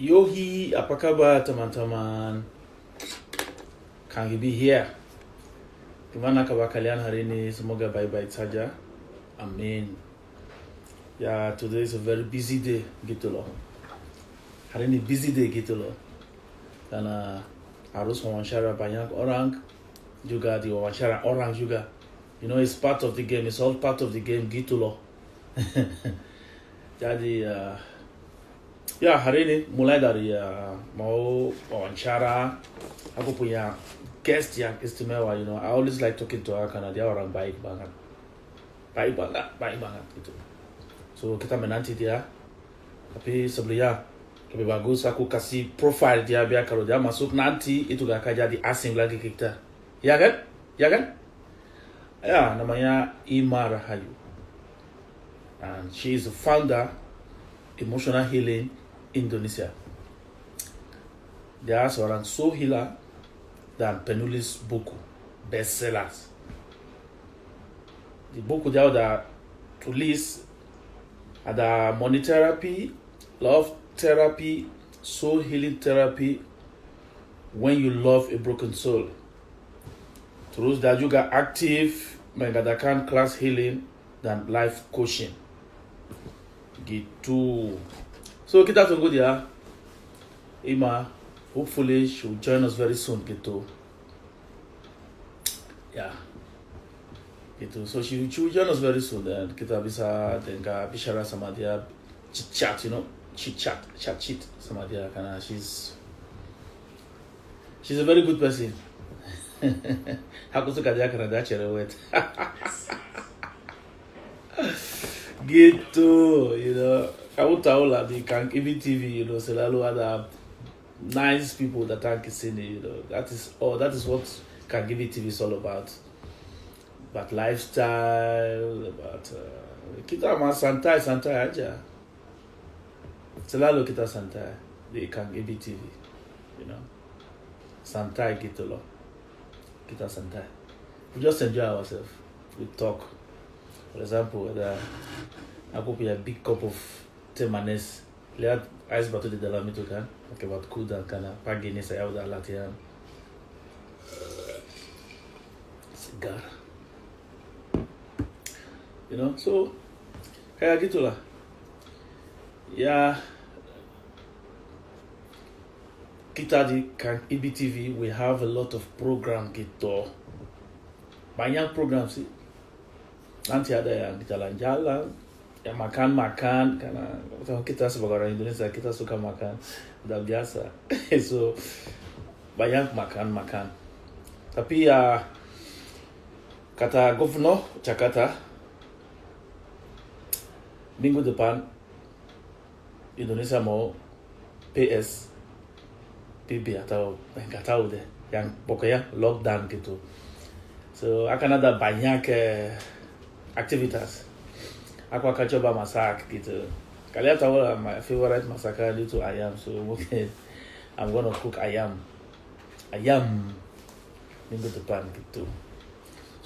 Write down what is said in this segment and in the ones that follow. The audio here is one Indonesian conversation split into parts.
Yohi, apa kabar teman-teman? Kang Ibi here. Gimana kabar kalian hari ini? Semoga baik-baik saja. Amin. Ya, today is a very busy day gitu loh. Hari ini busy day gitu loh. Karena harus wawancara banyak orang, juga diwawancara orang juga. You know, it's part of the game. It's all part of the game gitu loh. Jadi, ya hari ini mulai dari mau wawancara. Aku punya guest yang istimewa, you know. I always like talking to her karena dia orang baik banget gitu. So kita menanti dia. Tapi sebelumnya lebih bagus aku kasih profile dia biar kalau dia masuk nanti itu gak akan jadi asing lagi kita. Ya kan? Ya, namanya Ima Rahayu. And she is the founder Emotional Healing Indonesia. Dia seorang soul healer dan penulis buku bestsellers. Di buku dia udah tulis ada money therapy, love therapy, soul healing therapy, when you love a broken soul. Terus dia juga aktif mengadakan class healing dan life coaching. Gitu. So kita tunggu dia. Ima, hopefully she will join us very soon gitu. Ya. Gitu. So she will join us very soon dan kita bisa dengar bicara sama dia, chit chat sama dia karena she's a very good person. Aku suka dia karena dia cerewet. Gitu, you know. Kamu tahu lah di Kang Ibi TV, you know, selalu ada nice people datang ke sini, you know. That is what Kang Ibi TV is all about. About lifestyle, about kita mah santai aja. Selalu kita santai di Kang Ibi TV, you know. Santai gitu loh. Kita santai. We just enjoy ourselves. We talk. For example, aku punya big cup of teh manis. Lihat ais batu di dalam itu kan. Pakai buat kuda karena pagi ini saya udah latihan. Segar. You know, so kayak gitulah. Ya, kita di Kang Ibi TV, we have a lot of program gitu. Banyak program sih. Nanti ada yang jalan-jalan, yang makan-makan, karena kita sebagai orang Indonesia, kita suka makan, udah biasa. So, banyak makan-makan. Tapi ya, kata Gubernur Jakarta, minggu depan, Indonesia mau PSBB atau nggak tahu deh, yang pokoknya lockdown gitu. So, akan ada banyak aktivitas. Aku akan coba masak gitu. Kalian tahu lah, my favorite masakan itu ayam. So mungkin I'm gonna cook ayam minggu depan gitu.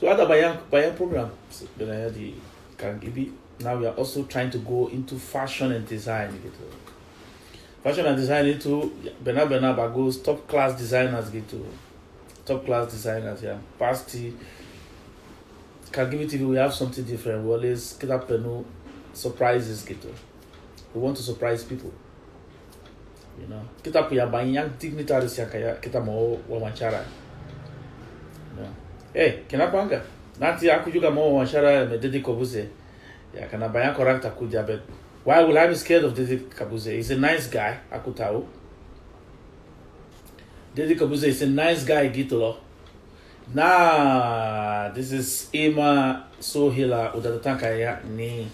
So ada banyak program sebenarnya di Kang Ibi. Now we are also trying to go into fashion and design gitu. Fashion and design itu benar-benar bagus, top class designers gitu. Top class designers ya. Pasti Kang Ibi TV, we have something different. We always kita penuh surprises gitu. We want to surprise people. You know, kita punya banyak dignitaris yang kayak kita mau wawancara. You know. Kenapa enggak? Nanti aku juga mau wawancara Deddy Corbuzier. Ya, karena banyak orang takut dia, but why will I be scared of Deddy Corbuzier? He's a nice guy, aku tahu. Deddy Corbuzier is a nice guy gitu loh. Nah, this is Ima Soul Healer. Udah datang kayak nih.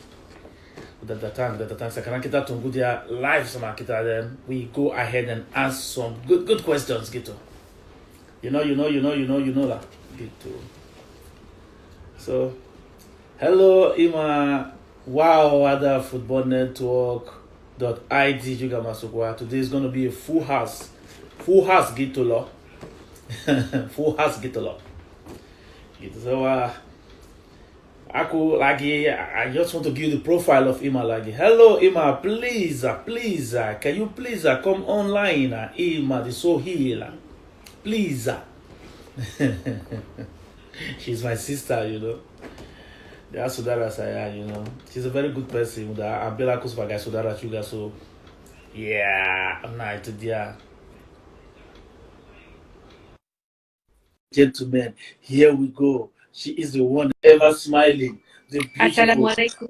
Udah datang. Sekarang kita tunggu dia live sama kita. Then we go ahead and ask some good questions gitu. You know lah. Gitu. So, hello Ima. Wow, ada Football Network.id juga masuk. Wah, today is gonna be a full house gitu loh. Full house gitu loh. Gitu. So Aku lagi, I just want to give the profile of Ima lagi. Hello Ima, please, please, can you please come online? Ima the Sohila, please. She's my sister, you know. Dia saudara saya, you know. She's a very good person. Udah ambil aku sebagai saudara juga, so yeah, nah itu dia. Gentlemen, here we go. She is the one ever smiling, the beautiful Emma. Assalamualaikum.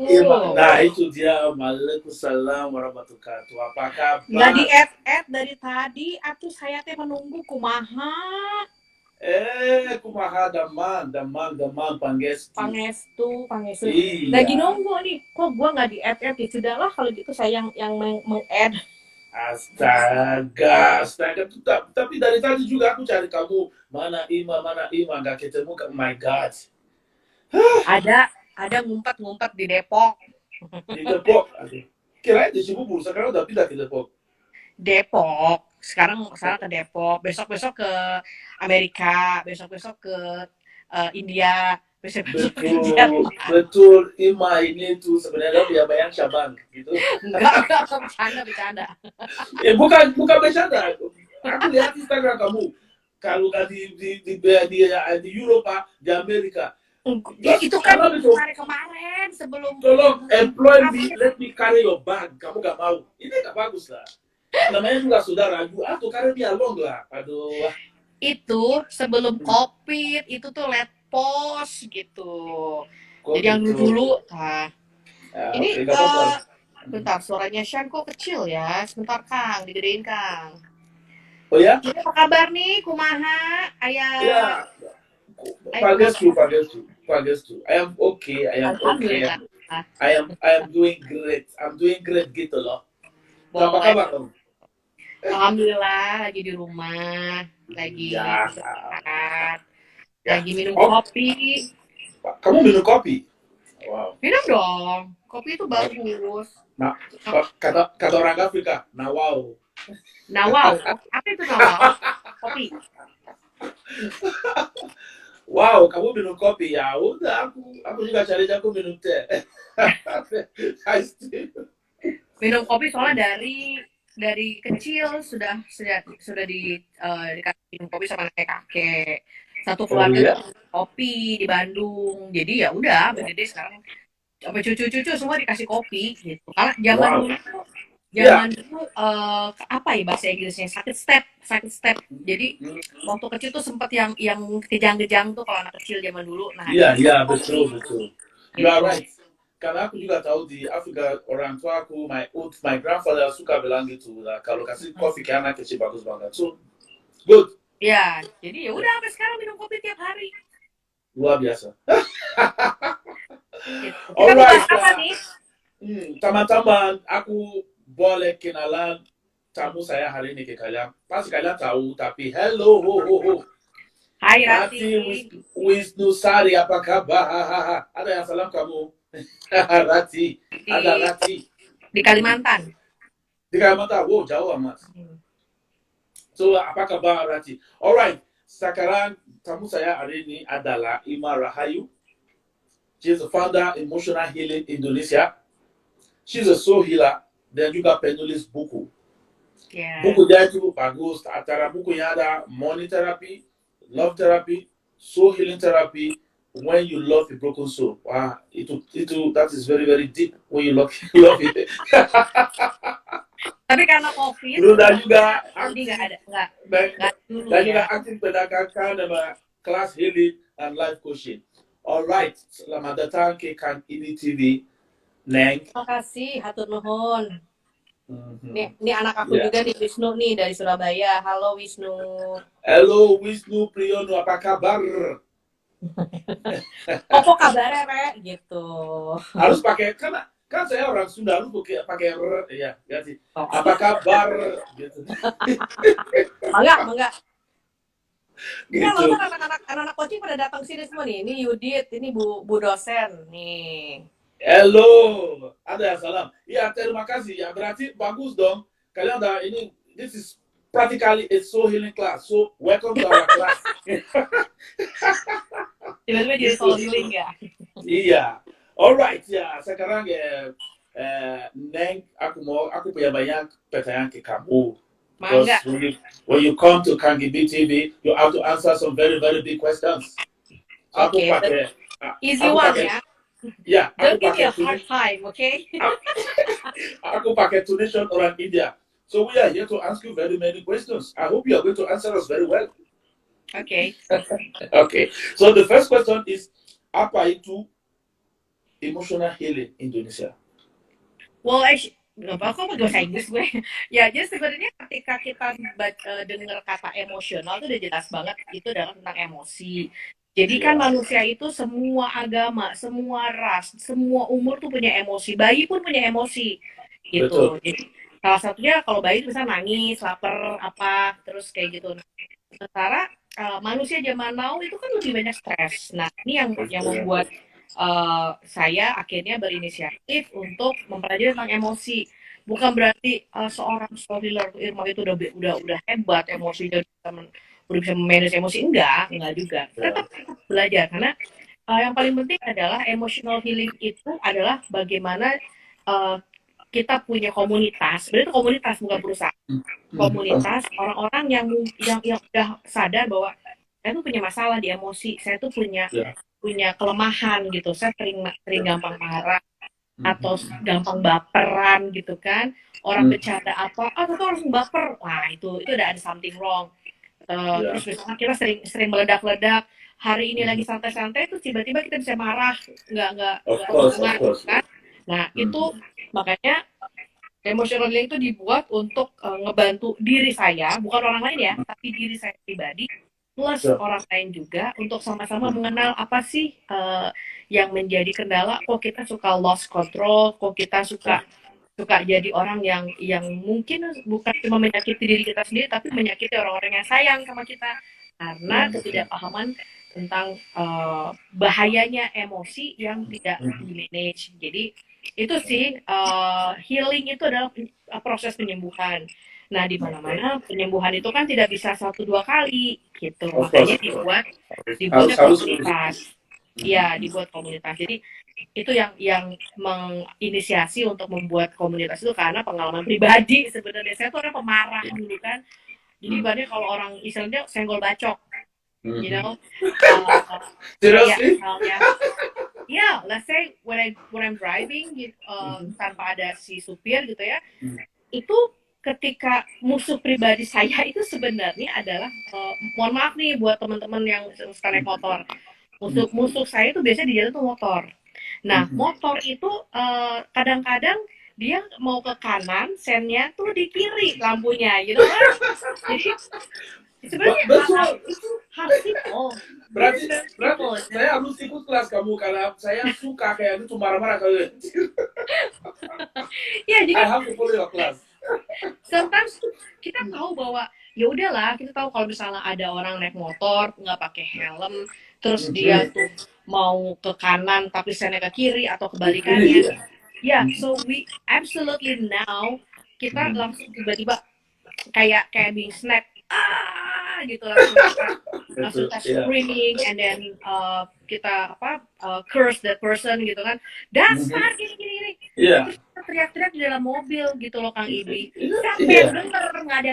Nah itu dia. Waalaikumsalam warahmatullahi wabarakatuh. Apa Nggak di kabar? add dari tadi, atuh saya teh menunggu kumaha. Kumaha damang pangesti. Pangestu. Lagi Iya. nunggu nih, kok gua nggak di add ya sudahlah kalau gitu saya yang meng-add. Astaga. Tapi dari tadi juga aku cari kamu. Mana Ima, nggak ketemu. Oh my God. Ada ngumpet di Depok. Di Depok. Kirain di Cibubur, sekarang udah pindah ke Depok. Sekarang ke Depok, besok ke Amerika, besok ke India, besok ke Jerman. Betul, Ima ini tuh sebenarnya dia bayang Syabang gitu. Enggak, bercanda. Bukan bercanda. Aku lihat Instagram kamu. Kalau di Eropa, di Amerika. Ya, itu kan kemarin sebelum tolong employ me, let me carry your bag. Kamu gak mau. Ini gak bagus lah. Namanya juga saudara. Tuh carry me along lah. Aduh. Itu sebelum COVID, itu tuh let post gitu. Jadi yang dulu, ini bentar, suaranya Shan kok kecil ya. Sebentar Kang, digedein Kang. Oh ya? Ini apa kabar nih, kumaha? Ayah. Ya. Pagestu. I am okay. I am doing great. I'm doing great gitu loh. Apa kabar kamu? Alhamdulillah lagi di rumah, lagi istirahat, lagi minum kopi. Kamu minum kopi? Wow. Minum dong, kopi itu bagus. Nah, kata orang Afrika, nawau. Nawau, apa itu nawau? Kopi. Wow, kamu minum kopi ya? Udah, aku juga cari aku minum teh. Minum kopi soalnya dari kecil sudah dikasih minum kopi sama kakek. Satu keluarga kopi di Bandung. Jadi ya udah, gede sekarang sampai cucu-cucu semua dikasih kopi gitu. Karena zaman dulu apa ya bahasa Inggrisnya, sakit step. Jadi waktu kecil tuh sempet yang kejang-kejang tuh kalau anak kecil zaman dulu. Nah, iya betul. You are right. Karena aku juga tahu di Afrika orang tua aku, my grandfather suka bilang gitu lah, kalau kasih kopi ke anak kecil bagus banget. So good. Ya, jadi ya udah sampai sekarang minum kopi tiap hari. Luar biasa. Alright. Apa nih? Teman-teman, aku boleh kenalan tamu saya hari ini ke kalian. Pasti kalian tahu, tapi hello, Hai Rati. Wisnu Sari, apa kabar? Ada yang salam kamu? Rati. Ada Rati. Di Kalimantan. Wow, jauh amat. So, apa kabar Rati? Alright, sekarang tamu saya hari ini adalah Ima Rahayu. She is the founder Emotional Healing Indonesia. She's a soul healer dan juga penulis buku. Yeah. Buku dia itu bagus. Antara bukunya ada money therapy, love therapy, soul healing therapy. When you love a broken soul, wow, that is very very deep. When you love it. Tapi karena COVID, dan juga nggak juga aktif pedagangkan sama kelas healing and life coaching. Alright, selamat datang ke Kang Ini TV, Neng. Terima kasih, hatur nuhun. Nih anak aku juga nih, Wisnu nih dari Surabaya. Halo Wisnu. Halo Wisnu Priyono, apa kabar? Apa kabarnya, Re? Gitu. Harus pakai kan saya orang Sunda, lu pakai ya sih. Apa kabar gitu. Mangga. Gitu. Ya, nonton anak-anak coaching pada datang sini semua nih. Ini Yudit, ini Bu dosen nih. Halo, ada yang salam. Iya, terima kasih. Ya berarti bagus dong. Kalian ada ini, this is practically a soul healing class. So welcome to our class. Tiba-tiba jadi soal healing ya. Iya. Alright ya. Sekarang Neng, aku punya banyak pertanyaan ke kamu. Because Mangga. when you come to Kangibi TV, you have to answer some very, very big questions. So aku Oke, pakai, easy aku one pakai, ya. ya, aku Don't give me pakai a hard time, okay? aku pakai tunisian orang India. So we are here to ask you very many questions. I hope you are going to answer us very well. Okay. Okay. So the first question is, apa itu emotional healing Indonesia? Well, actually, nggak apa kok bahasa Inggris gue. Ya, jadi sebenarnya ketika kita dengar kata emosional itu udah jelas banget itu adalah tentang emosi. Jadi kan Ya. manusia itu semua agama, semua ras, semua umur tuh punya emosi. Bayi pun punya emosi gitu. Betul. Jadi salah satunya kalau bayi bisa nangis, lapar, apa, terus kayak gitu. Nah, sementara manusia zaman now itu kan lebih banyak stres. Nah, ini yang membuat saya akhirnya berinisiatif untuk mempelajari tentang emosi. Bukan berarti seorang storyteller Irma itu udah hebat emosinya, udah bisa manage emosi, enggak juga. Tetap belajar karena yang paling penting adalah emotional healing itu adalah bagaimana uh, kita punya komunitas, sebenarnya itu komunitas bukan perusahaan, komunitas orang-orang yang udah sadar bahwa saya tuh punya masalah di emosi, saya tuh punya kelemahan gitu, saya sering gampang marah atau gampang baperan gitu kan, orang bercanda apa, tuh langsung baper, wah itu udah ada something wrong. Terus misalnya kita sering meledak-ledak, hari ini lagi santai-santai terus tiba-tiba kita bisa marah, nggak Of course, of hubungan course. kan. Nah itu makanya emotional healing itu dibuat untuk ngebantu diri saya, bukan orang lain ya, tapi diri saya pribadi plus orang lain juga untuk sama-sama mengenal apa sih yang menjadi kendala. Kok kita suka lost control, kok kita suka jadi orang yang mungkin bukan cuma menyakiti diri kita sendiri, tapi menyakiti orang-orang yang sayang sama kita karena ketidakpahaman tentang bahayanya emosi yang tidak di manage. Jadi itu sih healing itu adalah proses penyembuhan. Nah, di mana-mana penyembuhan itu kan tidak bisa 1-2 kali gitu. Makanya dibuatnya komunitas. Iya, dibuat komunitas. Jadi itu yang menginisiasi untuk membuat komunitas itu karena pengalaman pribadi sebenarnya. Saya tuh orang pemarah dulu kan. Jadi ibaratnya kalau orang istilahnya senggol bacok, you know, kayak misalnya, ya, let's say when I'm driving gitu, tanpa ada si supir gitu ya, itu ketika musuh pribadi saya itu sebenarnya adalah mohon maaf nih buat teman-teman yang suka naik motor, musuh saya itu biasanya di jalan tuh motor. Nah, motor itu kadang-kadang dia mau ke kanan, sennya tuh di kiri lampunya, gitu kan? Jadi sebenarnya hal simple. Berarti saya harus ikut kelas kamu karena saya suka kayak gitu marah-marah kalian. Ya, jadi I have to follow your class. Sometimes kita tahu bahwa ya udahlah, kita tahu kalau misalnya ada orang naik motor nggak pakai helm, terus dia tuh mau ke kanan tapi sennya ke kiri atau kebalikannya. Ya, so we absolutely now kita langsung tiba-tiba kayak being snap gitu langsung kita screaming and then kita curse that person gitu kan, dasar gini terus kita teriak-teriak di dalam mobil gitu loh Kang Ibi, siapa yang denger, nggak ada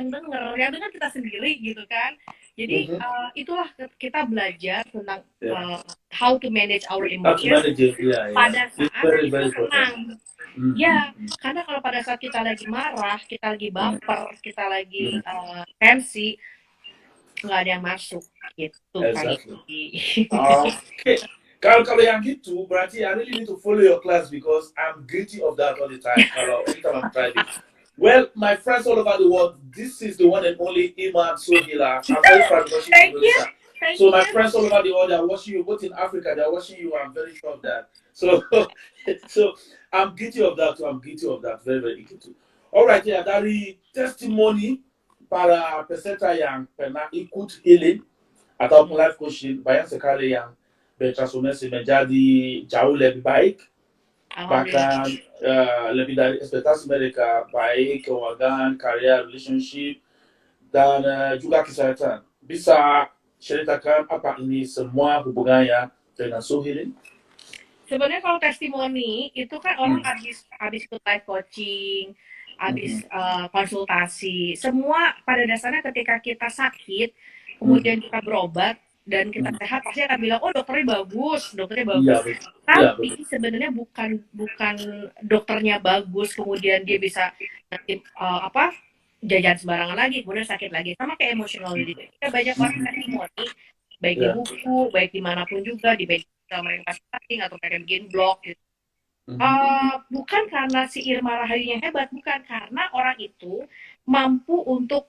yang denger kita sendiri gitu kan. Jadi itulah kita belajar tentang how to manage our emotions pada saat kita tenang. Ya, karena kalau pada saat kita lagi marah, kita lagi baper, kita lagi tensi, nggak ada yang masuk gitu. Okay. Kalau yang gitu, berarti I really need to follow your class because I'm guilty of that all the time. Kalau anytime I'm driving. Well, my friends all over the world, this is the one and only Iman Sohila. I'm very proud of watching you. So my friends all over the world, they are watching you, both in Africa, they are watching you. I'm very sure of that. So I'm guilty of that too. I'm guilty of that. Very, very guilty. All right, yeah, dari testimony para peserta yang pernah ikut healing atau life coaching, banyak sekali yang bertransformasi menjadi jauh lebih baik, bahkan lebih dari ekspektasi mereka, baik keuangan, karya, relationship, dan juga kesehatan. Bisa ceritakan apa ini semua hubungannya dengan soul healing? Sebenarnya kalau testimoni itu kan orang habis ikut live coaching, habis konsultasi, semua pada dasarnya ketika kita sakit, kemudian kita berobat dan kita sehat pasti akan bilang, oh dokternya bagus, dokternya bagus. Iya, Tapi betul. sebenarnya bukan dokternya bagus, kemudian dia bisa nanti jajan sembarangan lagi, kemudian sakit lagi. Sama kayak emotional. Kita banyak orang testimoni, baik di buku, baik dimanapun juga, di media mereka starting atau mereka bikin blog gitu. Bukan karena si Irma Rahayunya hebat, bukan karena orang itu mampu untuk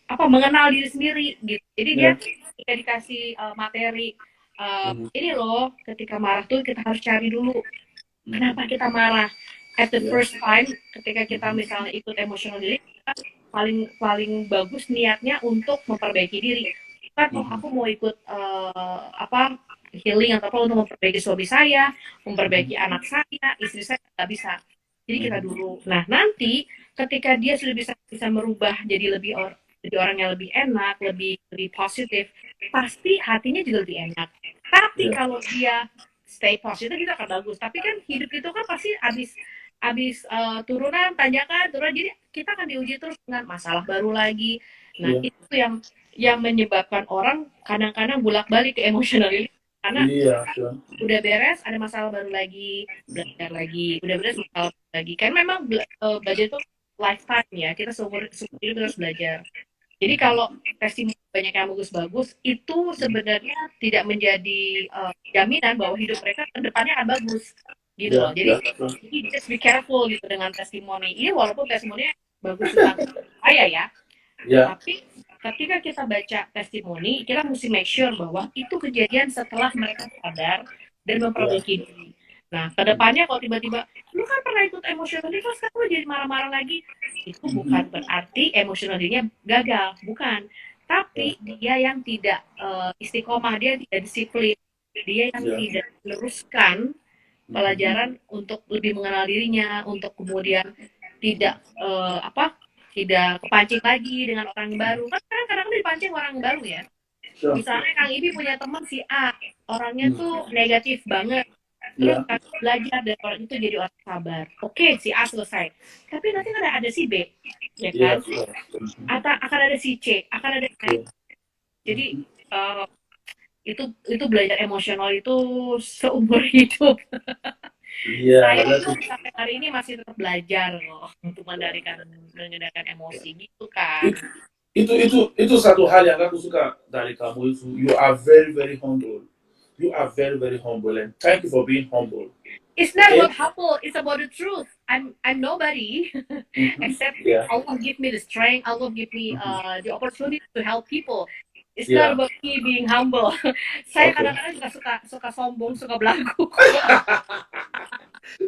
mengenal diri sendiri gitu. Jadi dia ketika dikasih materi ini loh, ketika marah tuh kita harus cari dulu kenapa kita marah. At the first time ketika kita misalnya ikut emotional healing, kita paling bagus niatnya untuk memperbaiki diri. Kan aku mau ikut healing atau apa untuk memperbaiki suami saya, memperbaiki anak saya, istri saya nggak bisa. Jadi kita dulu. Nah nanti ketika dia sudah bisa merubah jadi jadi orang yang lebih enak, lebih positif, pasti hatinya juga lebih enak. Tapi kalau dia stay positif itu akan bagus. Tapi kan hidup itu kan pasti habis turunan, tanjakan, turunan. Jadi kita akan diuji terus dengan masalah baru lagi. Nah itu yang menyebabkan orang kadang-kadang bolak-balik ke emosional ini. Karena udah beres, ada masalah baru lagi, belajar lagi, udah beres masalah baru lagi. Kan memang belajar itu lifetime ya, kita seumur hidup terus belajar. Jadi kalau testimoni banyak yang bagus-bagus, itu sebenarnya tidak menjadi jaminan bahwa hidup mereka ke depannya akan bagus. Gitu loh. Jadi just be careful gitu dengan testimoni. Ini walaupun testimoninya bagus tentang saya ya. Tapi ketika kita baca testimoni, kita mesti make sure bahwa itu kejadian setelah mereka sadar dan memperbaiki diri. Nah, kedepannya kalau tiba-tiba, lu kan pernah ikut emotional healing, terus sekarang lu jadi marah-marah lagi, itu bukan berarti emotional healingnya gagal, bukan. Tapi dia yang tidak istiqomah, dia tidak disiplin, dia yang tidak meneruskan pelajaran untuk lebih mengenal dirinya, untuk kemudian tidak tidak kepancing lagi dengan orang baru. Kan kadang-kadang dipancing orang baru ya. Misalnya Kang Ibi punya teman si A, orangnya tuh negatif banget. Terus belajar dari orang itu jadi orang sabar. Oke, si A selesai. Tapi nanti ada si B, ya kan? Atau akan ada si C, akan ada si. Jadi itu belajar emosional itu seumur hidup. Saya tuh sampai hari ini masih tetap belajar loh untuk mengendalikan emosi gitu kan. Itu satu hal yang aku suka dari kamu itu, you are very very humble. You are very very humble, and thank you for being humble. It's not about humble, it's about the truth. I'm nobody except Allah give me the strength, Allah give me the opportunity to help people. It's not about me being humble. Saya kadang-kadang juga suka sombong, suka belagu.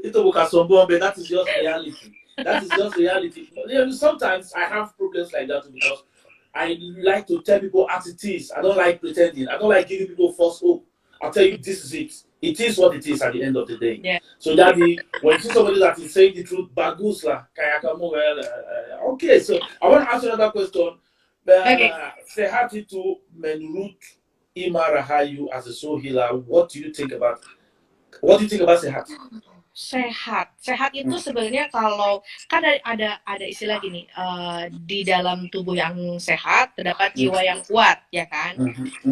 Itu bukan sombong, but that is just reality. That is just reality. Sometimes I have problems like that because I like to tell people as it is. I don't like pretending. I don't like giving people false hope. I'll tell you, this is it. It is what it is at the end of the day. So that when you see somebody that is saying the truth, bagus lah, kayak kamu. Okay, so I want to ask you another question. Sehat itu menurut Irma Rahayu as a soul healer, what do you think about sehat? Sehat itu sebenarnya kalau kan ada istilah gini, di dalam tubuh yang sehat terdapat jiwa yang kuat, ya kan?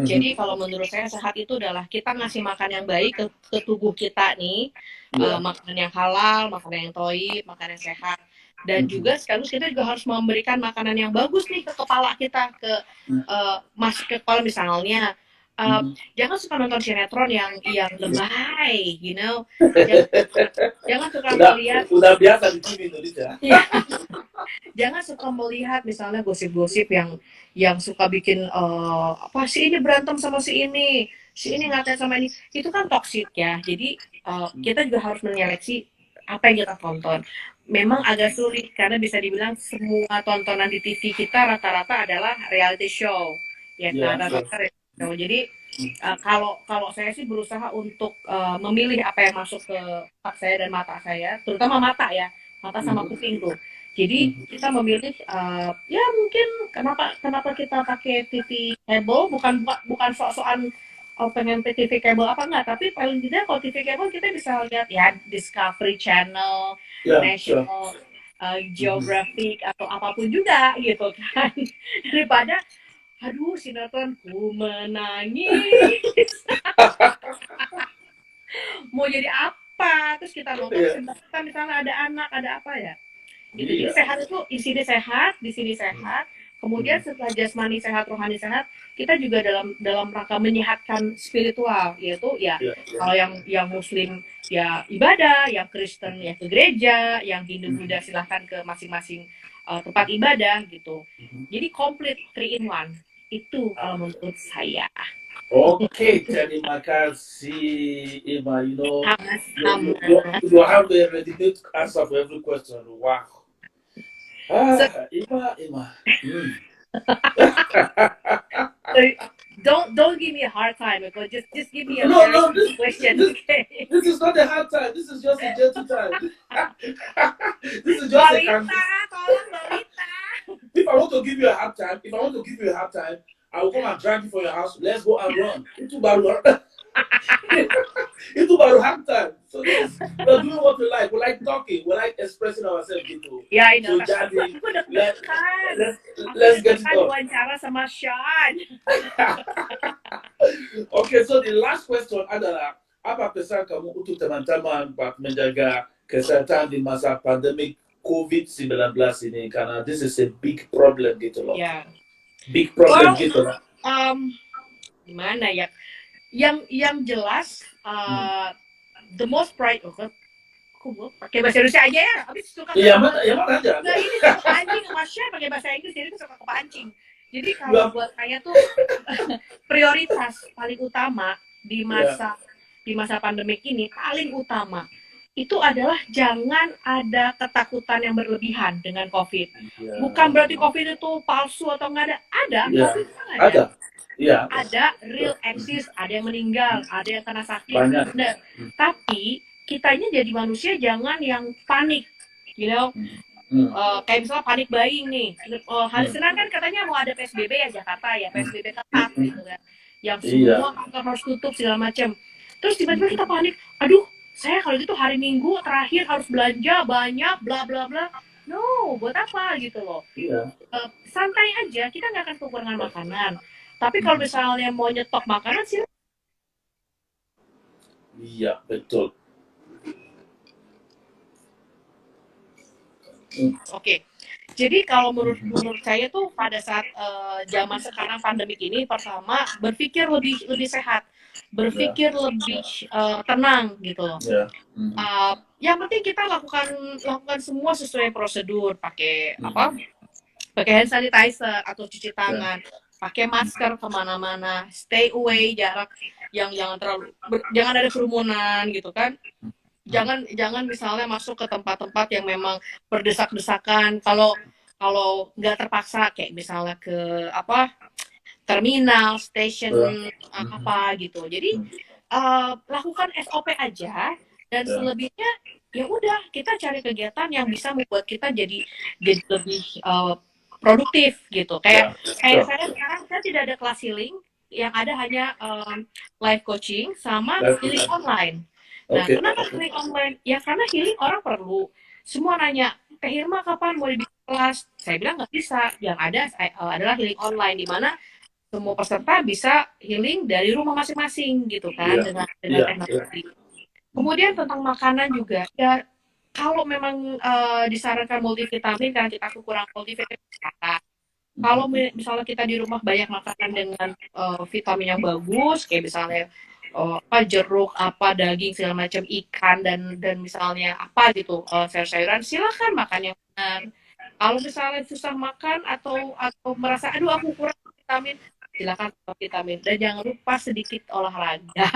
Jadi kalau menurut saya sehat itu adalah kita ngasih makan yang baik ke tubuh kita nih, makanan yang halal, makanan yang thayyib, makanan yang sehat. Dan juga sekaligus kita juga harus memberikan makanan yang bagus nih ke kepala kita, masuk ke kepala misalnya. Jangan suka nonton sinetron yang lebay, you know. Jangan suka melihat. Udah biasa di TV Indonesia. Jangan suka melihat misalnya gosip-gosip yang suka bikin si ini berantem sama si ini ngatain sama ini. Itu kan toksik ya. Jadi kita juga harus menyeleksi apa yang kita tonton. Memang agak sulit karena bisa dibilang semua tontonan di TV kita rata-rata adalah reality show, ya kan? Rata-rata reality show. Jadi kalau saya sih berusaha untuk memilih apa yang masuk ke otak saya dan mata saya, terutama mata ya, mata sama kuping tuh. Jadi kita memilih mungkin kenapa kita pakai TV cable bukan sok-sokan pengen TV kabel apa enggak, tapi paling tidak kalau TV kabel kita bisa lihat ya Discovery Channel, Yeah, sure. National Mhm. Geographic atau apapun juga gitu kan. Daripada aduh sinetronku menangis mau jadi apa, terus kita nonton Iya, kita misalnya ada anak ada apa ya gitu. Jadi iya. sehat itu di sini Hmm. sehat. Kemudian Hmm. setelah jasmani sehat, rohani sehat, kita juga dalam dalam rangka menyehatkan spiritual, yaitu ya Iya, iya. kalau yang Muslim ya ibadah, yang Kristen ya ke gereja, yang Hindu Mhm. Buddha silahkan ke masing-masing tempat ibadah gitu. Mhm. Jadi komplit 3 in 1 itu kalau Ah. menurut saya. Okay, terima kasih, Ima. Sama-sama. You have a ready-made answer for every question. Wow. So, Ima. Mm. so don't give me a hard time, because just give me a No, very no, easy question, okay? this is not a hard time. This is just a gentle time. This is just a kind. Balita, tolong Balita. If I want to give you a hard time, I will come and drag you for your house. Let's go and run. Itu baru hard time. So yes, we're doing what we like. We like talking. We like expressing ourselves gitu. Ya, ini So jadi, aku let, deg-degan. let's, Aku let's get it deg-degan on. diwawancara sama Sean. Okay, so the last question adalah, apa pesan kamu untuk teman-teman buat menjaga kesehatan di masa pandemi COVID-19 ini? Karena this is a big problem gitu loh. Ya. Big problem Well, gitu loh. Gimana ya? Yang jelas, the most aku pakai bahasa Indonesia aja ya. Habis suka Iya, mana aja. Enggak, ini suka kepancing sama Share pakai bahasa Inggris, jadi suka kepancing. Jadi kalau buat saya tuh prioritas paling utama di masa pandemik ini, paling utama itu adalah jangan ada ketakutan yang berlebihan dengan COVID. Bukan berarti COVID itu palsu atau nggak ada. COVID itu ada. Iya. Ada real eksis, ada yang meninggal, ada yang kena sakit. Banyak. Nah, tapi kitanya jadi manusia jangan yang panik, you know. Kayak misalnya panik buying nih. Hari Senin kan katanya mau ada PSBB ya Jakarta ya, PSBB ketat gitu kan. Yang semua kantor harus tutup segala macam. Terus tiba-tiba kita panik, aduh, saya kalau gitu hari Minggu terakhir harus belanja banyak, bla bla bla. No, buat apa gitu loh. Santai aja, kita nggak akan kekurangan makanan. Tapi kalau misalnya mau nyetok makanan sih. Iya, betul. Oke. Jadi kalau menurut saya tuh pada saat zaman sekarang pandemik ini, pertama berpikir lebih sehat, berpikir lebih tenang gitu loh. Yang penting kita lakukan semua sesuai prosedur, pakai hand sanitizer atau cuci tangan, pakai masker kemana-mana, stay away, jarak yang jangan ada kerumunan gitu kan. Jangan misalnya masuk ke tempat-tempat yang memang berdesak-desakan. Kalau nggak terpaksa kayak misalnya ke terminal, station apa gitu. Jadi lakukan SOP aja, dan selebihnya ya udah kita cari kegiatan yang bisa membuat kita jadi lebih produktif gitu. Kayak saya sekarang saya tidak ada kelas healing, yang ada hanya live coaching sama healing online. Nah, kenapa healing online? Ya karena healing orang perlu. Semua nanya, Teh Irma kapan mau dibikin kelas? Saya bilang nggak bisa. Yang ada adalah healing online, di mana semua peserta bisa healing dari rumah masing-masing gitu kan, dengan teknologi. Kemudian tentang makanan juga, ya kalau memang disarankan multivitamin karena kita kekurangan multivitamin, kalau misalnya kita di rumah banyak makanan dengan vitamin yang bagus, kayak misalnya jeruk, daging segala macam, ikan dan misalnya gitu, sayur-sayuran, silakan makan yang benar. Kalau misalnya susah makan atau merasa aduh aku kurang vitamin, silakan vitamin, dan jangan lupa sedikit olahraga.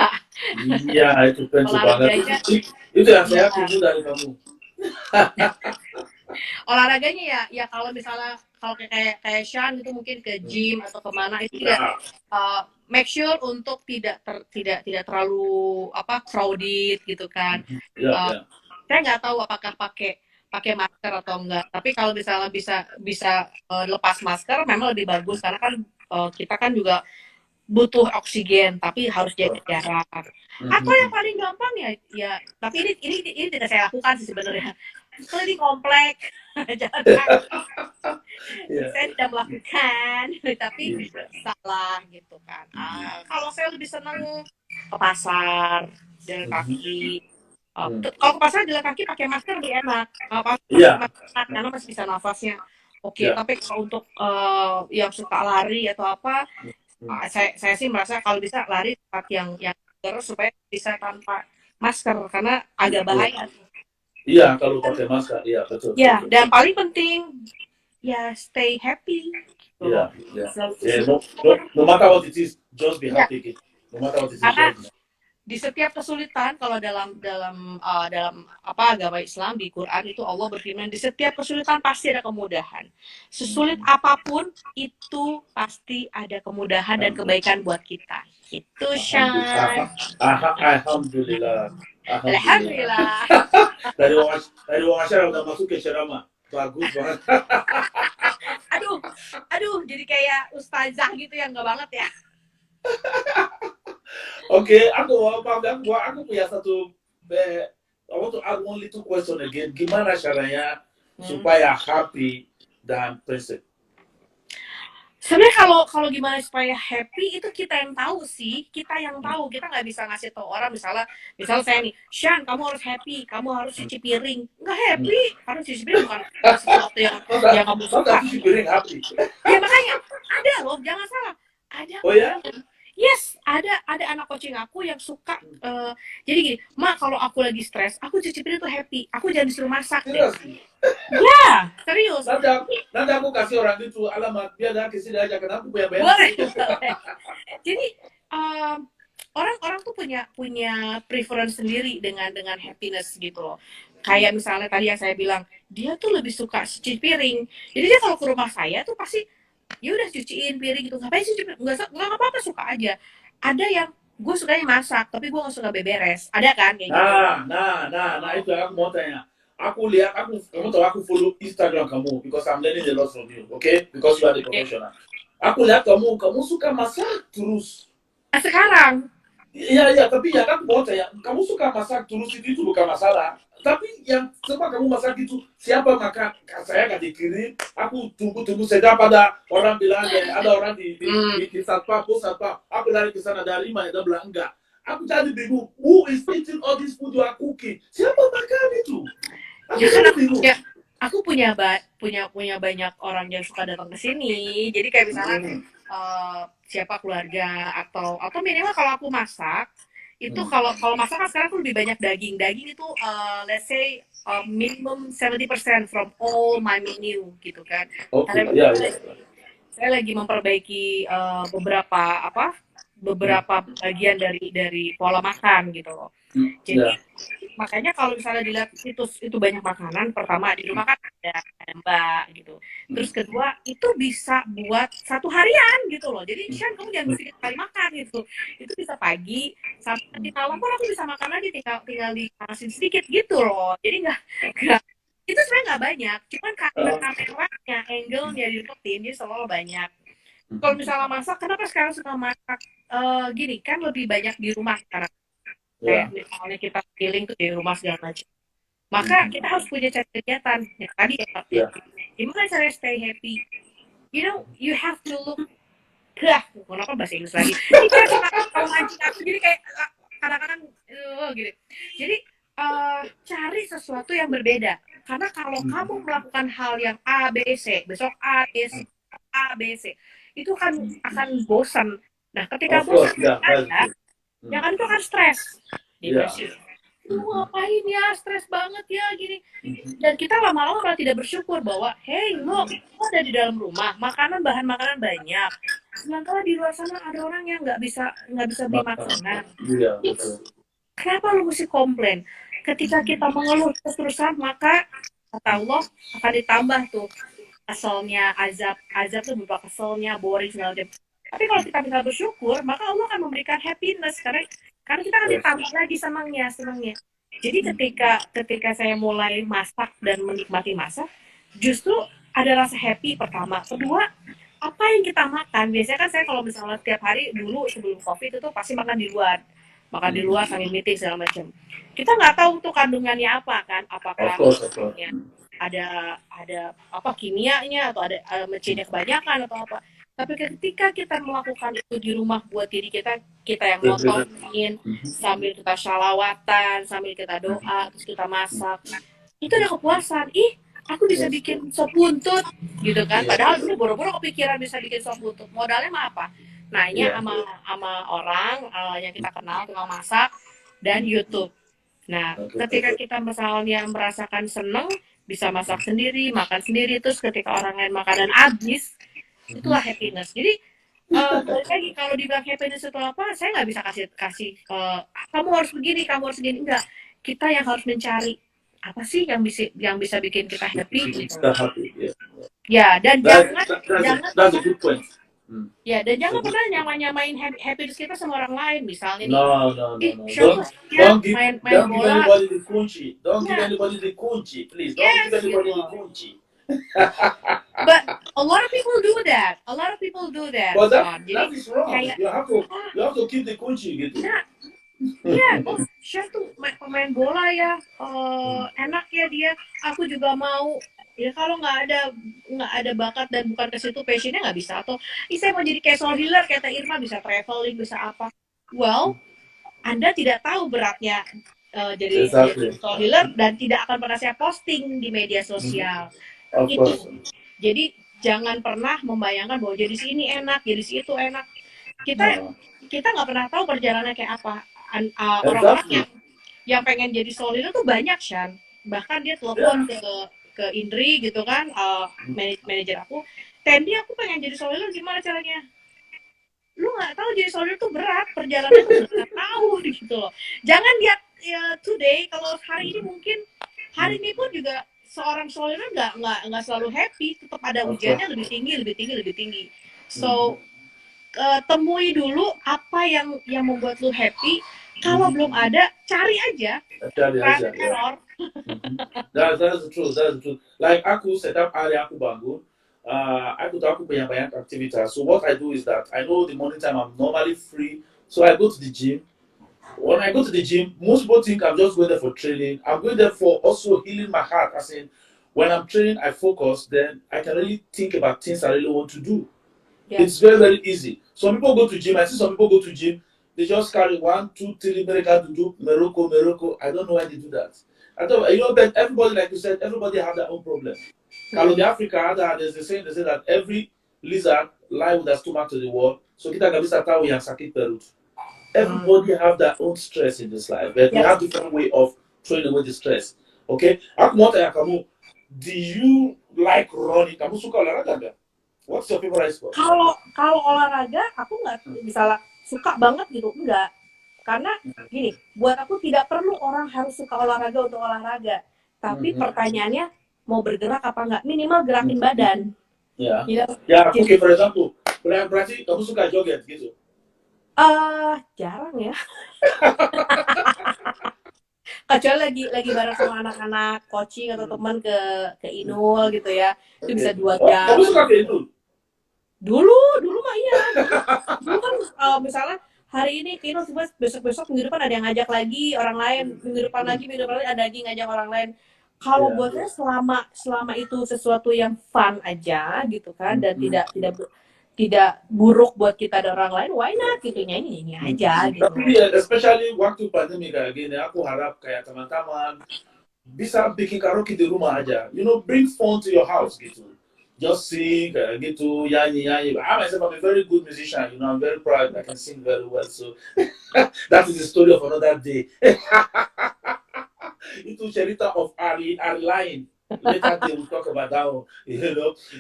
Iya, itu penting banget. Itu yang saya tunggu dari kamu. Olahraganya ya kalau misalnya kalau kayak Sean itu mungkin ke gym atau kemana, itu ya make sure untuk tidak terlalu crowded gitu kan. Saya nggak tahu apakah pakai masker atau enggak, tapi kalau misalnya bisa lepas masker memang lebih bagus, karena kan kita kan juga butuh oksigen tapi harus jaga jarak. Atau yang paling gampang ya tapi ini tidak saya lakukan sih sebenarnya. Keliling komplek jalan kaki. Saya tidak melakukan tapi salah gitu kan. Kalau saya lebih senang ke pasar jalan kaki. Kalau ke pasar jalan kaki pakai masker lebih enak. Karena masih bisa nafasnya. Oke, tapi kalau untuk yang suka lari atau apa, saya sih merasa kalau bisa lari tempat yang terus supaya bisa tanpa masker karena agak bahaya. Iya, kalau pakai masker, iya betul. Ya, dan paling penting ya stay happy. Iya, iya. No matter what it is, just be happy. No matter what it is, karena di setiap kesulitan kalau dalam apa agama Islam di Quran itu Allah berfirman di setiap kesulitan pasti ada kemudahan. Sesulit apapun itu pasti ada kemudahan dan kebaikan buat kita. Itu Shan. Alhamdulillah. Dari wawancara udah masuk ke ceramah. Bagus banget. Aduh, jadi kayak ustazah gitu ya, enggak banget ya. Oke, aku punya satu. I want to add one little question again. Gimana caranya supaya happy dan present? Sebenarnya kalau gimana supaya happy itu kita yang tahu sih, kita nggak bisa ngasih tahu orang. Misalnya saya nih, Shan, kamu harus happy, kamu harus cuci piring. Nggak happy, harus cuci piring bukan sesuatu yang kamu suka. Cuci piring happy. Ya makanya ada loh, jangan salah. Ada. Oh ya? Yes, ada anak coaching aku yang suka. Jadi gini, Ma, kalau aku lagi stres, aku cuci piring tuh happy. Aku jangan disuruh masak deh. Ya, serius. Nanti aku kasih orang itu alamat biar dia kasih aja kenapa punya bayar. Boleh. Jadi orang tuh punya preference sendiri dengan happiness gitu loh. Kayak misalnya tadi yang saya bilang, dia tuh lebih suka cuci piring. Jadi dia kalau ke rumah saya tuh pasti ya udah cuciin piring gitu. Ngapain sih cuci? Nggak apa-apa, suka aja. Ada yang gue sukanya masak, tapi gue nggak suka beberes. Ada kan kayak gitu. Nah, itu aku mau tanya. Kamu tahu aku follow Instagram kamu because I'm learning a lot from you, okay? Because you are the professional. Aku lihat kamu suka masak terus. Sekarang? Iya, tapi ya kan mau tanya, kamu suka masak terus itu bukan masalah. Tapi yang coba kamu masak itu siapa makan? Saya nggak dikirim. Aku tunggu sedap ada orang bilang ada orang di satpam, aku lari ke sana dari mana dia bilang enggak. Aku jadi bingung, who is eating all this food you are cooking? Siapa makan itu? Aku punya banyak orang yang suka datang ke sini. Jadi kayak misalnya siapa keluarga atau minimal kalau aku masak itu kalau masak kan sekarang tuh lebih banyak daging itu let's say minimum 70% from all my menu gitu kan. Saya lagi memperbaiki beberapa bagian dari pola makan gitu loh. Jadi makanya kalau misalnya dilihat itu banyak makanan, pertama di rumah kan ada Mbak gitu. Terus kedua itu bisa buat satu harian gitu loh. Jadi Shan, kamu jangan mesti kali makan gitu. Itu bisa pagi sampai di malam pun aku bisa makan lagi, tinggal dipanasin sedikit gitu loh. Jadi nggak itu sebenarnya nggak banyak, cuman karena kameranya, angle-nya dideketin jadi selalu banyak. Kalau misalnya masak, kenapa sekarang suka masak? Gini kan lebih banyak di rumah sekarang. Kayak misalnya kita healing tuh di rumah segala macam. Maka kita harus punya cara kegiatan. Ya, tadi gimana cara stay happy? You know, you have to look. Kenapa bahasa Inggris lagi? Ini kalau mancing aku jadi kayak kadang-kadang gitu. Jadi cari sesuatu yang berbeda. Karena kalau kamu melakukan hal yang A, B, C, besok A, B, C, itu akan bosan. Nah, ketika bosan ya kan itu akan stres, depresi. Ngapain ya, stres banget ya gini. Dan kita lama-lama malah tidak bersyukur bahwa, hey, lo ada di dalam rumah, bahan makanan banyak. Sementara di luar sana ada orang yang nggak bisa beli makanan. Kenapa lo mesti komplain? Ketika kita mengeluh terus-terusan, maka kata Allah akan ditambah tuh keselnya, azab tuh berupa keselnya, boring segala macam. Tapi kalau kita bisa bersyukur, maka Allah akan memberikan happiness karena kita akan ditambah lagi senangnya. Jadi ketika saya mulai masak dan menikmati masak, justru ada rasa happy pertama. Kedua, apa yang kita makan. Biasanya kan saya kalau misalnya tiap hari dulu sebelum COVID itu pasti makan di luar. Makan di luar sambil meeting segala macam. Kita nggak tahu tuh kandungannya apa kan, apakah ada apa kimianya atau ada mecinnya kebanyakan atau apa. Tapi ketika kita melakukan itu di rumah buat diri kita, kita yang motongin sambil kita sholawatan, sambil kita doa, terus kita masak, itu ada kepuasan. Ih, aku bisa bikin sop buntut gitu kan. Padahal dulu boro-boro kepikiran bisa bikin sop buntut. Modalnya mah apa? Nanya sama orang yang kita kenal tukang masak dan YouTube. Nah, ketika kita misalnya merasakan seneng, bisa masak sendiri, makan sendiri, terus ketika orang lain makan dan habis, itulah happiness. Jadi balik lagi kalau dibilang happiness itu apa, saya nggak bisa kasih kamu harus begini, kamu harus begini, enggak. Kita yang harus mencari apa sih yang bisa bikin kita happy gitu. Ya, dan jangan that's a good point. Ya, dan jangan pernah nyamain happiness kita sama orang lain. Misalnya no. Don't give anybody the kunci. Don't give anybody the kunci, please. Don't give anybody the kunci. But a lot of people do that. But that is wrong. You have to keep the kunci gitu. Iya, Chef tuh pemain bola ya, enak ya dia. Aku juga mau. Ya kalau nggak ada bakat dan bukan ke situ passionnya nggak bisa. Atau saya mau jadi casual healer, kata Irma, bisa traveling, bisa apa. Well, Anda tidak tahu beratnya jadi casual healer dan tidak akan pernah saya posting di media sosial. Jadi jangan pernah membayangkan bahwa jadi sini enak, jadi situ enak. Kita nggak pernah tahu perjalanannya kayak apa. Orang-orang yang pengen jadi soul healer tuh banyak, Shan. Bahkan dia telepon ke Indri gitu kan, manajer aku, Tendi, aku pengen jadi soul healer, gimana caranya? Lu nggak tahu jadi soul healer tuh berat, perjalanan tuh nggak tahu gitu loh. Jangan lihat today, kalau hari ini mungkin hari ini pun juga seorang soul healer nggak selalu happy, tetap ada ujiannya lebih tinggi. So temui dulu apa yang membuat lu happy. Kalau belum ada, cari aja. Error. That's the truth. Like aku setiap hari aku bangun, aku punya banyak aktivitas. So what I do is that I know the morning time I'm normally free, so I go to the gym. When I go to the gym, most people think I'm just going there for training. I'm going there for also healing my heart. As in, when I'm training, I focus. Then I can really think about things I really want to do. Yeah. It's very, very easy. Some people go to gym. I see some people go to gym. They just carry 1, 2, 3 American to do Morocco. I don't know why they do that. I thought, but everybody, like you said, everybody have their own problem. Kalau di Afrika there's the saying, they say that every lizard lie with their stomach to the wall. So kita nggak bisa tahu yang sakit perut. Everybody have their own stress in this life, but we have different way of throwing away the stress. Okay? Aku mau tanya kamu, do you like running? Kamu suka olahraga nggak? What's your favorite sport? Kalau olahraga, aku nggak misalnya suka banget gitu, enggak. Karena gini, buat aku tidak perlu orang harus suka olahraga untuk olahraga. Tapi pertanyaannya, mau bergerak apa enggak? Minimal gerakin badan. Ya, oke, for example, berarti kamu suka joget gitu? Jarang ya. Kecuali lagi bareng sama anak-anak coaching atau teman ke Inul gitu ya. Itu bisa 2 jam. Kamu suka ke Inul? Dulu mah iya. Dulu kan misalnya hari ini Kino besok minggu depan ada yang ngajak lagi orang lain, minggu depan lagi ada lagi ngajak orang lain. Kalau buat saya selama itu sesuatu yang fun aja gitu kan, dan tidak buruk buat kita dan orang lain, why not gitu, nyanyi aja gitu. Tapi especially waktu pandemi kayak gini, aku harap kayak teman-teman bisa bikin karaoke di rumah aja. Bring phone to your house gitu. Just sing, gitu, nyanyi. I myself am a very good musician. I'm very proud. I can sing very well. So that is the story of another day. Itu cerita of Ari Lain. Later they will talk about that one.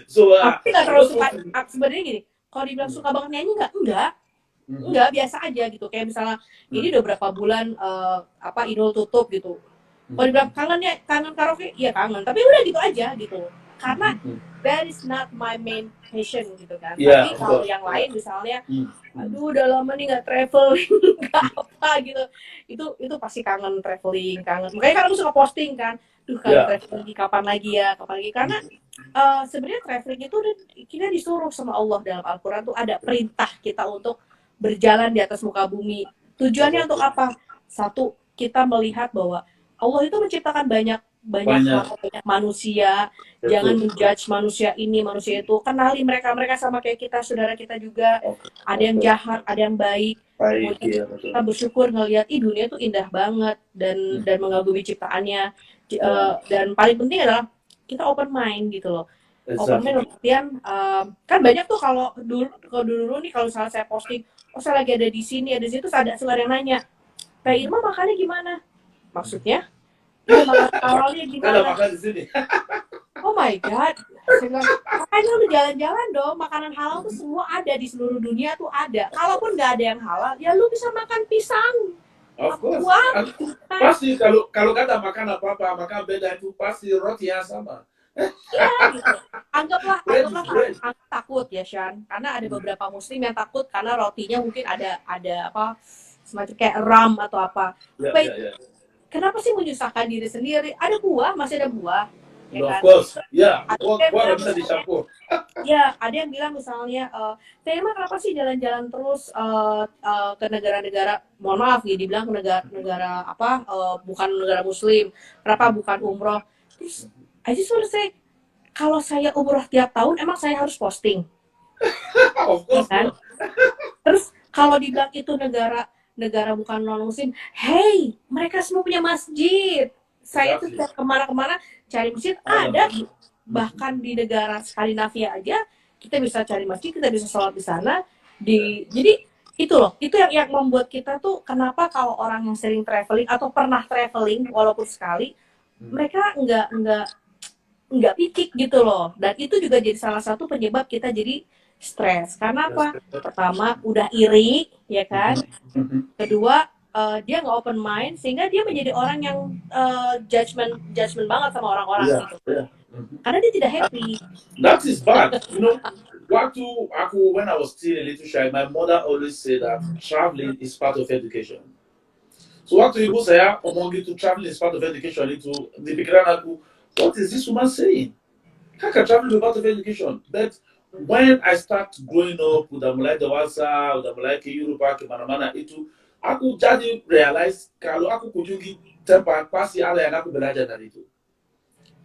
So tapi nggak terlalu suka. Sebenarnya gini, kalau dibilang suka banget nyanyi enggak, biasa aja gitu. Kayak misalnya ini udah berapa bulan Inul tutup gitu. Kalau dibilang kangen karaoke, iya kangen. Tapi udah gitu aja gitu. Karena that is not my main passion gitu kan. Tapi kalau yang lain misalnya, aduh udah lama nih nggak traveling, nggak apa gitu. Itu pasti kangen traveling, kangen. Makanya kan aku suka posting kan. Duh, kalau traveling kapan lagi ya, kapan lagi? Karena sebenarnya traveling itu kita disuruh sama Allah dalam Al-Quran tuh ada perintah kita untuk berjalan di atas muka bumi. Tujuannya untuk apa? Satu, kita melihat bahwa Allah itu menciptakan banyak hal, banyak manusia. Jangan menjudge manusia ini, manusia itu. Kenali mereka sama kayak kita, saudara kita juga. Ada yang jahat, ada yang baik. Kemudian kita bersyukur ngelihat dunia tuh indah banget dan mengagumi ciptaannya. Dan paling penting adalah kita open mind gitu loh. Open mind artian kan banyak tuh kalau dulu nih kalau misalnya saya posting, oh saya lagi ada di sini, ada di situ, ada yang nanya, Teh Irma makannya gimana? Maksudnya? Iya, makan halalnya gimana? Makan di sini. Oh my god. Saya bilang, makanya udah jalan-jalan dong. Makanan halal tuh semua ada di seluruh dunia tuh ada. Kalaupun nggak ada yang halal, ya lu bisa makan pisang. Of course. Pasti kalau kata makan apa-apa, makan beda itu pasti roti yang sama. Iya gitu. Anggaplah takut ya Shan, karena ada beberapa muslim yang takut karena rotinya mungkin ada apa semacam kayak ram atau apa. Kenapa sih menyusahkan diri sendiri? Ada buah, masih ada buah. Ya kan? Of course, ya. Buah bisa dicampur. Ya, ada yang bilang misalnya, Tema kenapa sih jalan-jalan terus ke negara-negara, mohon maaf nih, dibilang ke negara apa, bukan negara muslim, kenapa bukan umroh? Terus, I just want to say, kalau saya umroh tiap tahun, emang saya harus posting? Of course. Ya kan? Terus, kalau dibilang itu negara bukan non-muslim, hey, mereka semua punya masjid. Saya tuh kemana-kemana cari masjid, ada. Bahkan di negara Skandinavia aja kita bisa cari masjid, kita bisa sholat di sana. Jadi itu loh, itu yang membuat kita tuh kenapa kalau orang yang sering traveling atau pernah traveling walaupun sekali, mereka nggak picik gitu loh. Dan itu juga jadi salah satu penyebab kita jadi stres. Karena apa? Pertama udah iri, ya kan? Kedua dia nggak open mind sehingga dia menjadi orang yang judgment banget sama orang-orang gitu. Karena dia tidak happy. That is bad. You know, when I was still a little shy, my mother always said that traveling is part of education. So waktu ibu saya ngomong gitu, traveling is part of education, itu di pikiran aku, what is this woman saying? How can traveling be part of education? But when I start growing up, udah mulai dewasa, udah mulai ke Eropa, ke mana-mana itu, aku jadi realize kalau aku kunjungi tempat pasti ada yang aku belajar dari itu.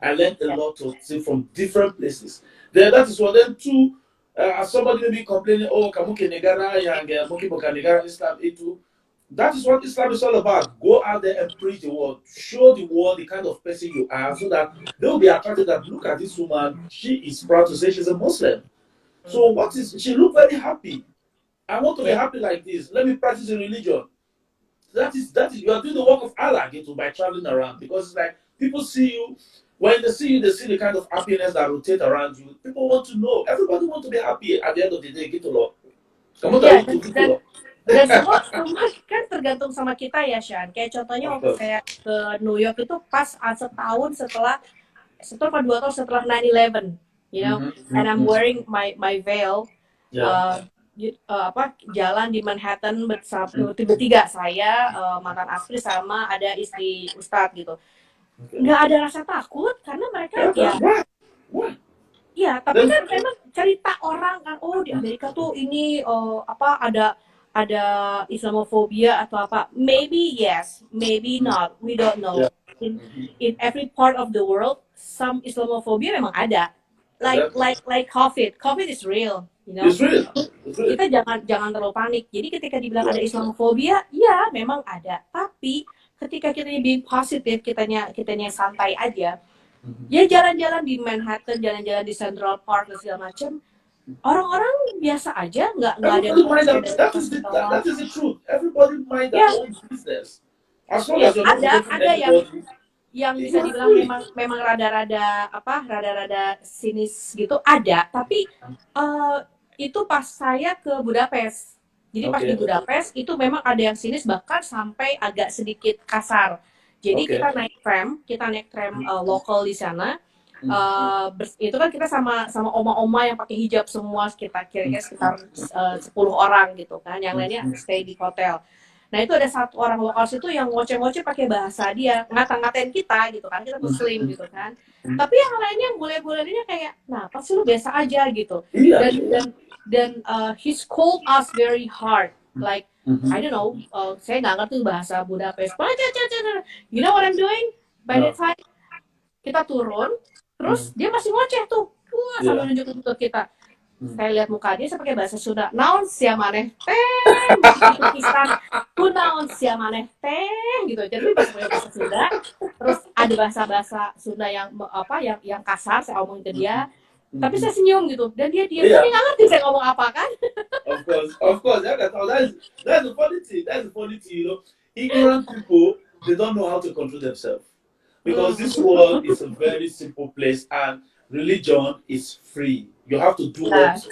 I learned a lot of things from different places. Then that is what then too. Somebody may be complaining, oh, kamu ke negara yang mungkin bukan negara Islam itu. That is what Islam is all about. Go out there and preach the word. Show the world the kind of person you are, so that they will be attracted. That look at this woman. She is proud to say she's a Muslim. So she look very happy. I want to be happy like this. Let me practice a religion. That is you are doing the work of Allah by traveling around, because it's like people see you. When they see you, they see the kind of happiness that rotate around you. People want to know. Everybody want to be happy at the end of the day. Gitu loh. Kamu tahu itu gitu loh. Dan semua kan tergantung sama kita ya, Shan. Kayak contohnya waktu saya ke New York itu pas setahun setelah 2 tahun setelah 9/11, you know, and I'm wearing my veil. Jalan di Manhattan bersama tiba-tiba saya, mantan aktris sama ada istri Ustadz gitu. Nggak ada rasa takut karena mereka ya tapi kan memang cerita orang kan, oh di Amerika tuh ini ada Islamofobia atau apa, maybe yes, maybe not, we don't know. In every part of the world some Islamophobia memang ada, like COVID is real, you know. It's real. Kita jangan terlalu panik. Jadi ketika dibilang ada Islamofobia, ya memang ada, tapi ketika kita being positif, kitanya santai aja, ya jalan-jalan di Manhattan, jalan-jalan di Central Park dan segala macam, orang-orang biasa aja, nggak ada yang that is the truth. Everybody mind their own business. As long as ada yang bisa dibilang memang rada-rada sinis gitu, ada, tapi itu pas saya ke Budapest. Jadi pas di Budapest itu memang ada yang sinis, bahkan sampai agak sedikit kasar. Jadi kita naik tram lokal di sana. Itu kan kita sama oma-oma yang pakai hijab semua, kira-kira sekitar 10 orang gitu kan. Yang lainnya stay di hotel. Nah itu ada satu orang lokal situ yang ngoceh-ngoceh pakai bahasa dia, ngata-ngatain kita gitu kan, kita Muslim gitu kan. Tapi yang lainnya bule-bulenya kayak, nah apa sih lu biasa aja gitu. Iya. Dan he scold us very hard, like I don't know, saya nggak ngerti bahasa Budapest. You know what I'm doing? By the time kita turun, terus dia masih ngoceh tuh, wah sambil nunjuk ke kita. Saya lihat muka dia, saya pakai bahasa Sunda. Naon sia maneh teh, gitu pisan. Ku naon sia maneh teh, gitu. Jadi pakai bahasa Sunda. Terus ada bahasa-bahasa Sunda yang apa, yang kasar saya omongin ke dia. Tapi saya senyum gitu, dan dia diam. Dia nggak ngerti saya ngomong apa kan? Of course. That's the funny thing. That's the funny thing, you know. Ignorant people, they don't know how to control themselves. Because this world is a very simple place, and religion is free. You have to do what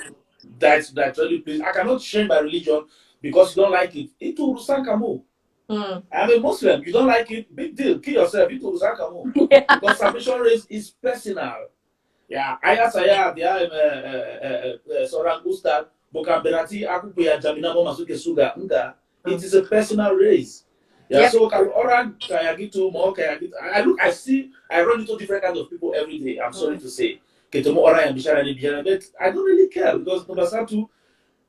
that's really please. I cannot change my religion because you don't like it. Itu urusan kamu. I'm a Muslim. You don't like it, big deal. Kill yourself. Itu urusan kamu. Because submission race is personal. Ya, ayah saya dia seorang ustaz, bukan berarti aku punya jaminan mau masuk ke surga. Enggak. It is a personal race. Ya, so kalau orang kayak gitu, mau kayak gitu, I run into different kinds of people every day. I'm sorry to say. Ketemu orang yang bicara, but I don't really care because nomor satu,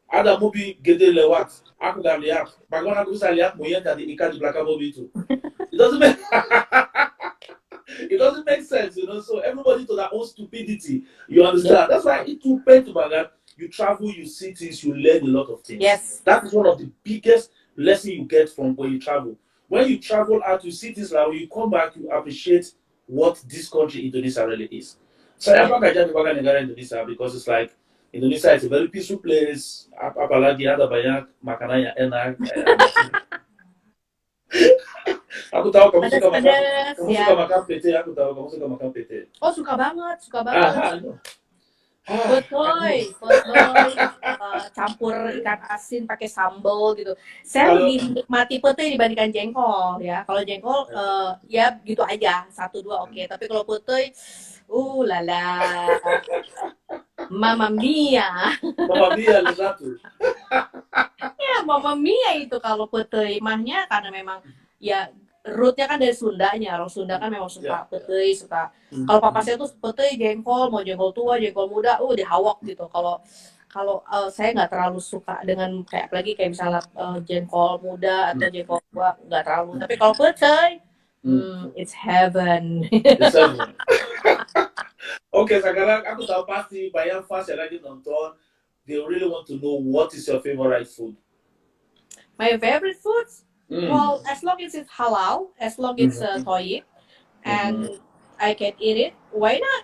ada mobil gede lewat, aku gak lihat. Bagaimana aku bisa lihat moyen tadi ikan di belakang mobil itu? It doesn't make sense, you know. So everybody to their own stupidity. You understand? That's why it too pain to that. You travel, you see things, you learn a lot of things. Yes. That is one of the biggest lessons you get from when you travel. When you travel out, you see things like when you come back, you appreciate what this country, Indonesia, really is. Saya bangga jadi warga negara Indonesia because it's like Indonesia is a very peaceful place. Apalagi ada banyak makanan yang enak. Aku tahu kamu suka makan PT. Aku tahu kamu suka makan PT. Oh suka banget. Potoy, campur ikan asin pakai sambal gitu. Saya lebih menikmati potoy dibandingkan jengkol ya. Kalau jengkol ya gitu aja, 1-2 oke. Tapi kalau potoy lala. Mamma mia. Mamma mia satu. Ya, mamma mia itu kalau petai mahnya karena memang ya rootnya kan dari Sundanya. Orang Sunda kan memang suka petai, suka. Kalau papa saya tuh petai jengkol, mau jengkol tua, jengkol muda, dihawak gitu. Kalau saya nggak terlalu suka dengan kayak apalagi kayak misalnya jengkol muda atau jengkol tua nggak terlalu. Tapi kalau petai, it's heaven. Oke, sekarang aku tahu pasti banyak fans yang lagi nonton. They really want to know what is your favorite food. My favorite foods? Well, as long as it's halal, as long as it's toyib, and I can eat it, why not?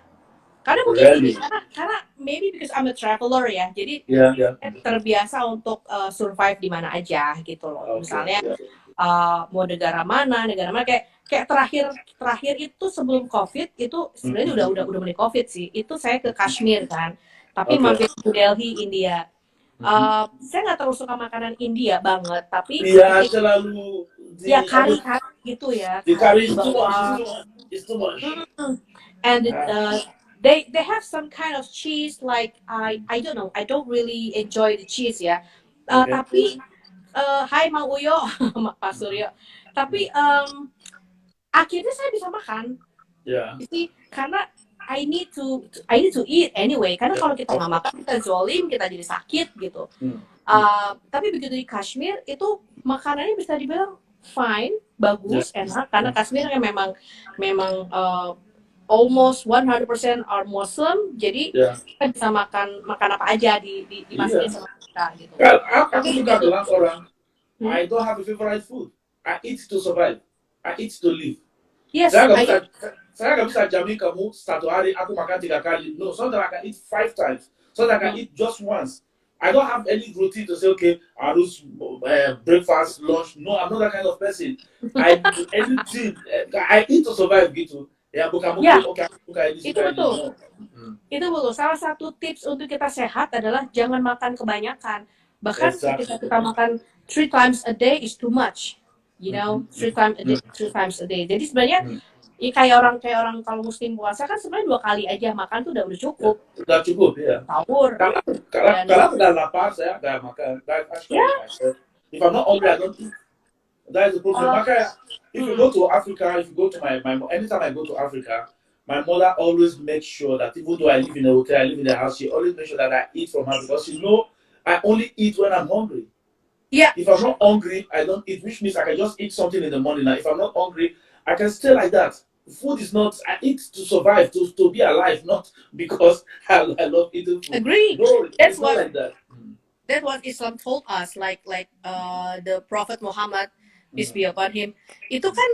Karena mungkin ini, karena maybe because I'm a traveler ya, jadi terbiasa untuk survive di mana aja gitu loh. Misalnya mau negara mana kayak terakhir itu sebelum COVID itu sebenarnya udah mulai COVID sih. Itu saya ke Kashmir kan, tapi mampir ke Delhi, India. Saya nggak terlalu suka makanan India banget, tapi selalu kari gitu ya. Di kari it's too much. And they have some kind of cheese like I don't know, I don't really enjoy the cheese ya. Tapi hai Mang Uyo, Pak Suryo. Tapi akhirnya saya bisa makan. Jadi karena I need to eat anyway. Karena kalau kita nggak makan kita zolim, kita jadi sakit gitu. Tapi begitu di Kashmir itu makanannya bisa dibilang fine, bagus, enak. Karena Kashmir kan memang almost 100% are Muslim. Jadi kita bisa makan apa aja di masukin sama kita gitu. Aku juga bilang orang, I don't have a favorite food. I eat to survive. I eat to live. Yes, saya nggak bisa jamin kamu satu hari aku makan 3 kali. No, sometimes I can eat 5 times. Sometimes I can eat just once. I don't have any routine to say, okay, I do breakfast, lunch. No, I'm not that kind of person. I do anything. I eat to survive gitu. Ya, bukan ini. Itu betul. Itu betul. Salah satu tips untuk kita sehat adalah jangan makan kebanyakan. Bahkan ketika kita makan 3 times a day is too much. You know, 3 times a day. Jadi sebenarnya kayak orang kalau Muslim puasa kan sebenarnya 2 kali aja makan tuh udah cukup. Udah cukup ya. Sahur. Kalau udah lapar saya nggak makan. If I'm not hungry, I don't eat. That is the problem. Oh, Maka, if you go to Africa, if you go to anytime I go to Africa, my mother always makes sure that even though I live in a hotel, I live in a house, she always makes sure that I eat from her because she know I only eat when I'm hungry. yeah, If I'm not hungry, I don't eat, which means I can just eat something in the morning. Now, if I'm not hungry, I can stay like that. Food is not, I eat to survive, to be alive, not because I love eating food. agree. No, That's it's not what like that. that's what Islam told us. The Prophet Muhammad, peace be upon him, itu kan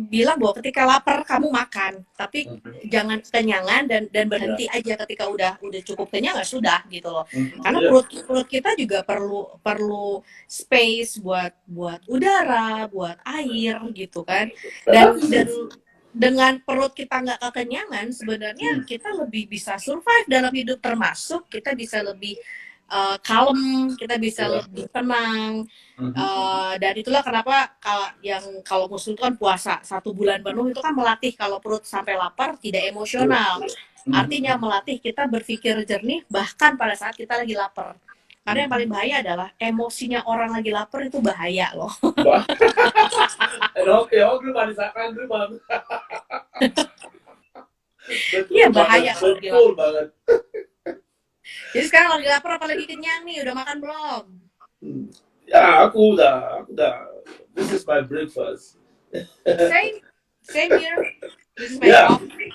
bilang bahwa ketika lapar kamu makan, tapi jangan kekenyangan dan Yeah. berhenti aja ketika udah cukup kenyang ya sudah gitu loh. Karena Yeah. perut kita juga perlu space buat udara, buat air gitu kan. Dan dengan perut kita nggak kekenyangan, sebenarnya kita lebih bisa survive dalam hidup, termasuk kita bisa lebih kalem, kita bisa lebih tenang. Dan itulah kenapa kalau Muslim itu kan puasa 1 bulan penuh itu kan melatih kalau perut sampai lapar tidak emosional. Artinya melatih kita berpikir jernih bahkan pada saat kita lagi lapar. Karena yang paling bahaya adalah emosinya orang lagi lapar itu bahaya loh. Oke, hungry man is angry man. Iya bahaya kalau lagi lapar. Banget. Jadi sekarang lagi lapar apalagi kenyang nih, udah makan belum? Ya, aku udah. This is my breakfast. Same here. This is my coffee.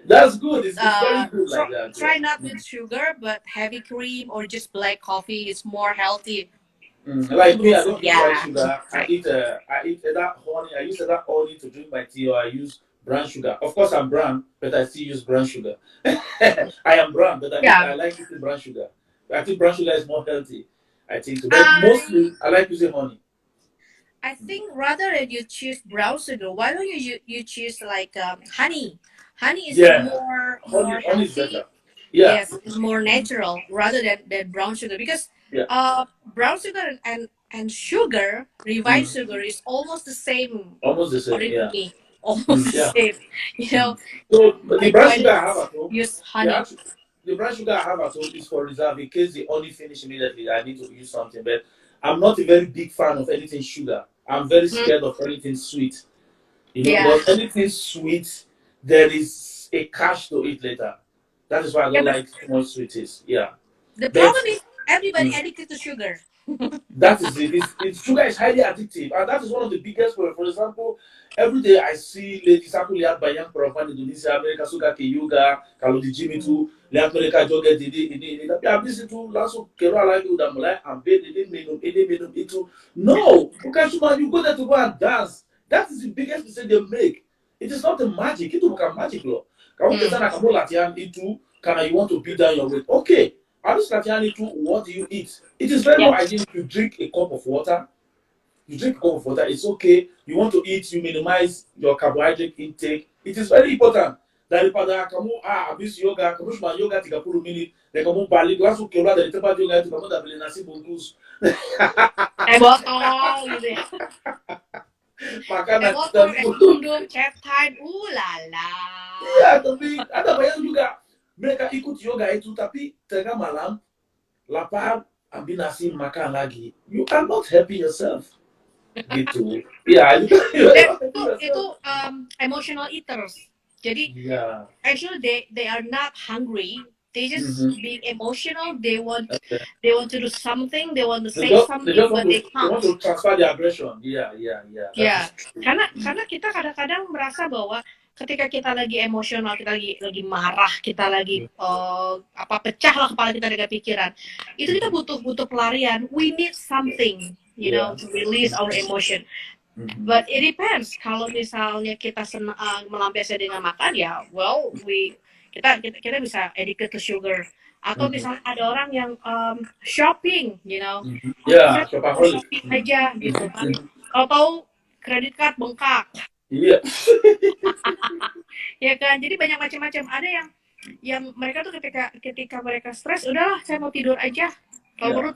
That's good. It's very good like that. Try not with sugar, but heavy cream or just black coffee is more healthy. Like me, I don't eat white sugar. Right. I eat that honey. I use that honey to drink my tea, or I use brown sugar. Of course, I'm brown, but I still use brown sugar. I am brown, but I like using brown sugar. I think brown sugar is more healthy. I think so. But mostly, I like using honey. I think rather than you choose brown sugar, why don't you choose like honey? Honey is more honey is better. Yeah. Yes, it's more natural rather than brown sugar because brown sugar and sugar, refined sugar is almost the same. Almost the same. Yeah. Almost the same. You know. So the brown sugar I have at home. Use honey. The brown sugar I have at home is for reserve in case the honey finish immediately. I need to use something, but I'm not a very big fan of anything sugar. I'm very scared of anything sweet. You know, but anything sweet, there is a catch to it later. That is why I don't like too much sweeties. Yeah. The problem is everybody addicted to sugar. That is it. Sugar is highly addictive, and that is one of the biggest problems. For example, every day I see ladies aku lihat banyak perempuan Indonesia, mereka suka ke yoga, kalau di gym itu lihat mereka joget ini. Tapi habis itu langsung keluar lagi udah mulai ambil ini minum itu. No, bukan cuma you go there to go and dance. That is the biggest mistake they make. It is not the magic. Itu bukan magic loh. Kamu kesana kamu latihan itu karena you want to beat down your weight. Okay. Habis latihan itu, what do you eat? It is very more ideal if you drink a cup of water. You drink a cup of water, it's okay. You want to eat, you minimize your carbohydrate intake. It is very important. Daripada kamu habis yoga, kamu cuma yoga 30 menit, dan kamu balik langsung keluar dari tempat yoga itu, kamu udah beli nasi bungkus. Botol gitu ya. Makanan dum chat time, lala. Iya, tapi ada banyak juga mereka ikut yoga itu, tapi tengah malam lapar, ambil nasi makan lagi. You are not happy yourself. Gitu. Ya, itu emotional eaters. Jadi actually they are not hungry. They just being emotional. They want to do something. They want to say something, but they can't. They want to transfer their aggression. Yeah. Karena kita kadang-kadang merasa bahwa ketika kita lagi emosional, kita lagi marah, kita lagi pecah lah kepala kita dengan pikiran, itu kita butuh pelarian. We need something, you know, to release our emotion. But it depends. Kalau misalnya kita melampiaskan dengan makan, ya, well, kita bisa addicted to sugar. Atau misalnya ada orang yang shopping, you know, shopping aja gitu kan. Atau kredit card bengkak. Iya. Ya kan, jadi banyak macam-macam. Ada yang mereka tuh ketika mereka stres, udahlah saya mau tidur aja. Kalau perlu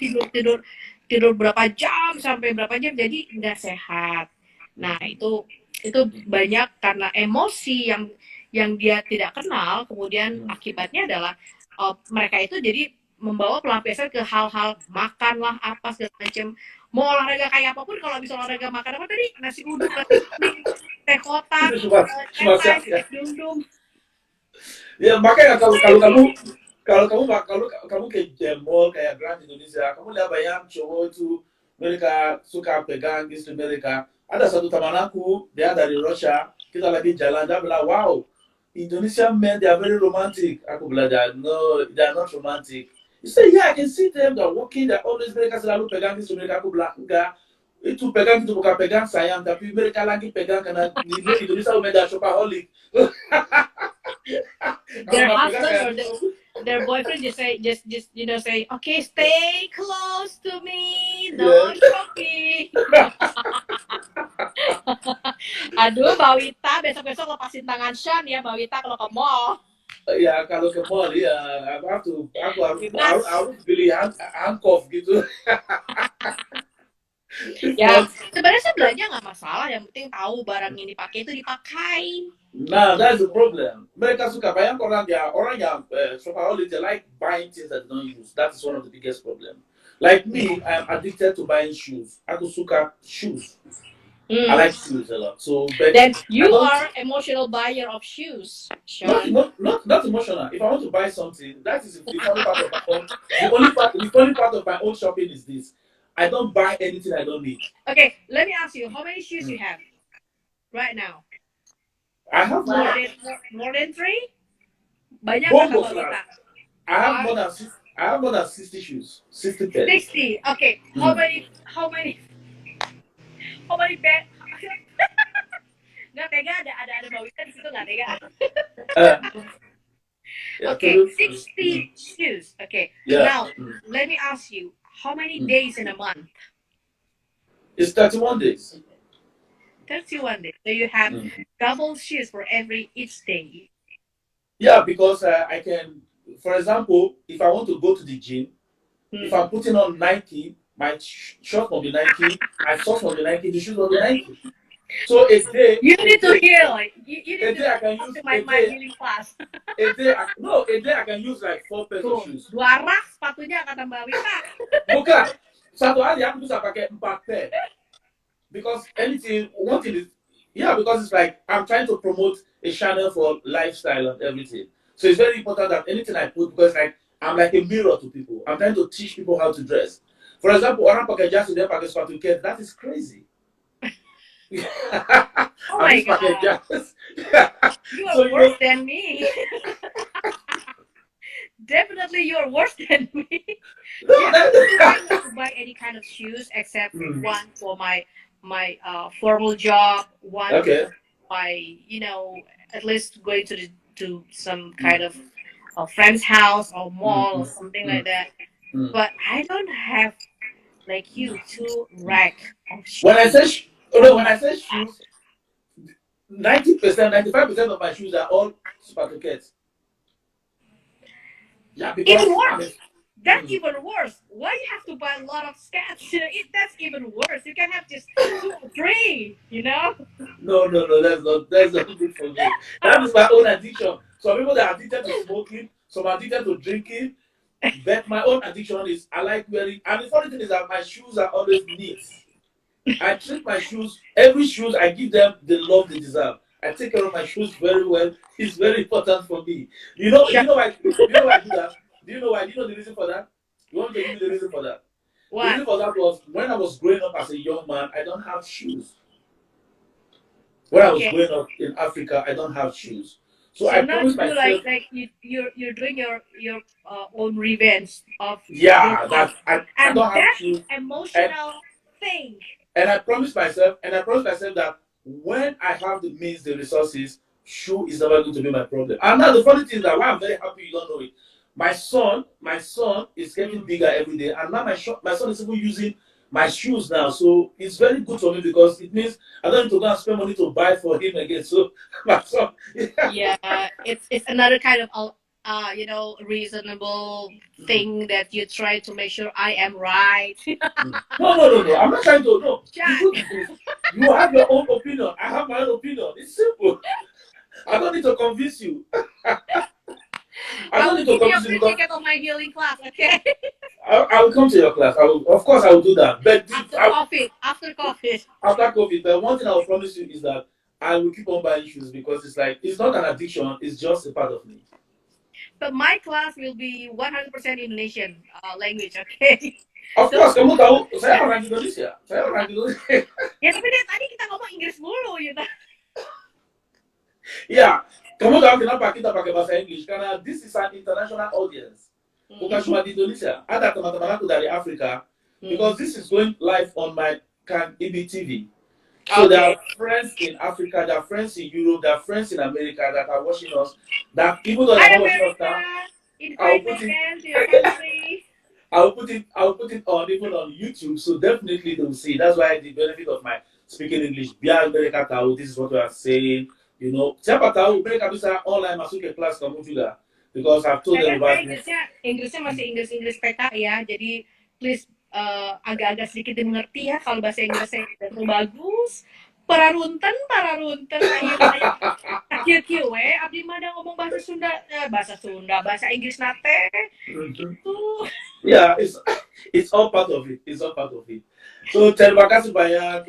tidur berapa jam sampai berapa jam, jadi nggak sehat. Nah itu banyak karena emosi yang dia tidak kenal. Kemudian akibatnya adalah mereka itu jadi membawa pelampiasan ke hal-hal makan lah apa segala macam. Mau olahraga kayak apapun, kalau bisa olahraga makan apa tadi, nasi uduk, nasi kuning, teh kotak, teh pahit, teh dum-dum. Ya makanya kalau kamu ke mall kayak Grand Indonesia, kamu lihat banyak cowok itu mereka suka pegang istri mereka. Ada satu teman aku, dia dari Russia, kita lagi jalan, dia bilang, wow, Indonesian men, they are very romantic. Aku bilang, no, they are not romantic. He said, yeah, I can see them, they're walking, they're always mereka selalu pegang istri mereka. Aku bilang, enggak, itu pegang itu bukan pegang sayang, tapi mereka lagi pegang karena di Indonesia mereka shopaholic. Their husband or their boyfriend just say say, okay, stay close to me, don't shopping. Aduh, Mbak Wita, besok-besok lepasin tangan Sean ya, Mbak Wita, kalau ke mall. Ya kalau ke mall ya aku harus beli handcuff gitu. Ya, sebenarnya sih belanja nggak masalah, yang penting tahu barang yang dipakai itu dipakai. Nah, that's the problem. Mereka suka banyak orang yang shopaholic, they like buying things that they don't use. That is one of the biggest problem. Like me, I'm addicted to buying shoes. Aku suka shoes. I like shoes a lot. So then you are emotional buyer of shoes, Sean. Not emotional. If I want to buy something, that is the funny part of my own. The funny part of my own shopping is this. I don't buy anything I don't need. Okay, let me ask you, how many shoes you have right now? I have more than 3? Banyak nggak? I have more than 60 shoes. 60 pairs. 60. Okay. How many pairs? Nggak tega, ada Mbak Wita di situ, nggak tega. Okay, 60 shoes. Okay. Yeah. Now, let me ask you, how many days in a month? It's 31 days. 31 days. So you have double shoes for each day. Yeah, because I can, for example, if I want to go to the gym, if I'm putting on Nike, my shorts will be Nike, my socks will be Nike, the shoes will be Nike. So a day you need to heal. You need to I can use my healing class. A day I can use like 4 pairs of shoes. 2 rak sepatunya kata Mbak Wita. Bukan. Satu hari aku bisa pakai 4 pair. Because one thing is, because it's like I'm trying to promote a channel for lifestyle and everything. So it's very important that anything I put, because like I'm like a mirror to people. I'm trying to teach people how to dress. For example, orang pakai jas dia pakai sepatu kets, that is crazy. Oh my God. You are worse than me. Definitely you're worse than me. I don't buy any kind of shoes except one for my formal job, one for my, at least going to some kind of a friend's house or mall or something like that. But I don't have like you 2 rack of shoes. When I say shoes, 90%, 95% of my shoes are all supermarkets. Yeah, because even worse. That's even worse. Why you have to buy a lot of stats? That's even worse. You can have just 2 or 3. No, that's not good for me. That is my own addiction. Some people that are addicted to smoking, some are addicted to drinking. But my own addiction is I like wearing, and the funny thing is that my shoes are always neat. I treat my shoes, every shoes I give them the love they deserve. I take care of my shoes very well. It's very important for me. You know why I do that? Do you know why? Do you know the reason for that? You want to give me the reason for that? What? The reason for that was when I was growing up as a young man, I don't have shoes. When I was growing up in Africa, I don't have shoes. So I promised myself, like you're doing your own revenge of that I don't have shoes. Emotional thing. And I promised myself that when I have the means, the resources, shoe is never going to be my problem. And now the funny thing is that why I'm very happy you don't know it. My son is getting bigger every day, and now my son is even using my shoes now. So it's very good for me because it means I don't need to go and spend money to buy for him again. So my son, it's another kind of reasonable thing that you try to make sure I am right. No. I'm not trying to. No. You have your own opinion. I have my own opinion. It's simple. I don't need to convince you. I don't need to come to you because at my healing class, okay? I will come to your class. Of course, I will do that. But After COVID. After COVID, but one thing I will promise you is that I will keep on buying shoes because it's like it's not an addiction; it's just a part of me. But my class will be 100% Indonesian language, okay? Of course, kamu tahu saya orang Indonesia. Saya orang Indonesia. Ya tapi dari tadi kita ngomong Inggris mulu gitu. Ya, kamu tahu kenapa kita pakai bahasa Inggris? Karena this is an international audience. Bukan cuma di Indonesia. Ada teman-teman aku dari Afrika. Because this is going live on my Kang Ibi TV. So there are friends in Africa, there are friends in Europe, there are friends in America that are watching us. That people that are watching us now, I'll put it on even on YouTube. So definitely they will see. That's why the benefit of my speaking English. Biar mereka tahu this is what we are saying. You know, siapa tahu mereka bisa online masuk ke kelas kamu juga. Because I've told them about this. Inggrisnya masih Inggris PK ya. Jadi please agak-agak sedikit dimengerti ya kalau bahasa Inggrisnya itu bagus. Pararunten kieu we abdi mah ngomong bahasa Sunda, bahasa Inggris nate. Yeah, it's all part of it. It's all part of it. So terima kasih banyak.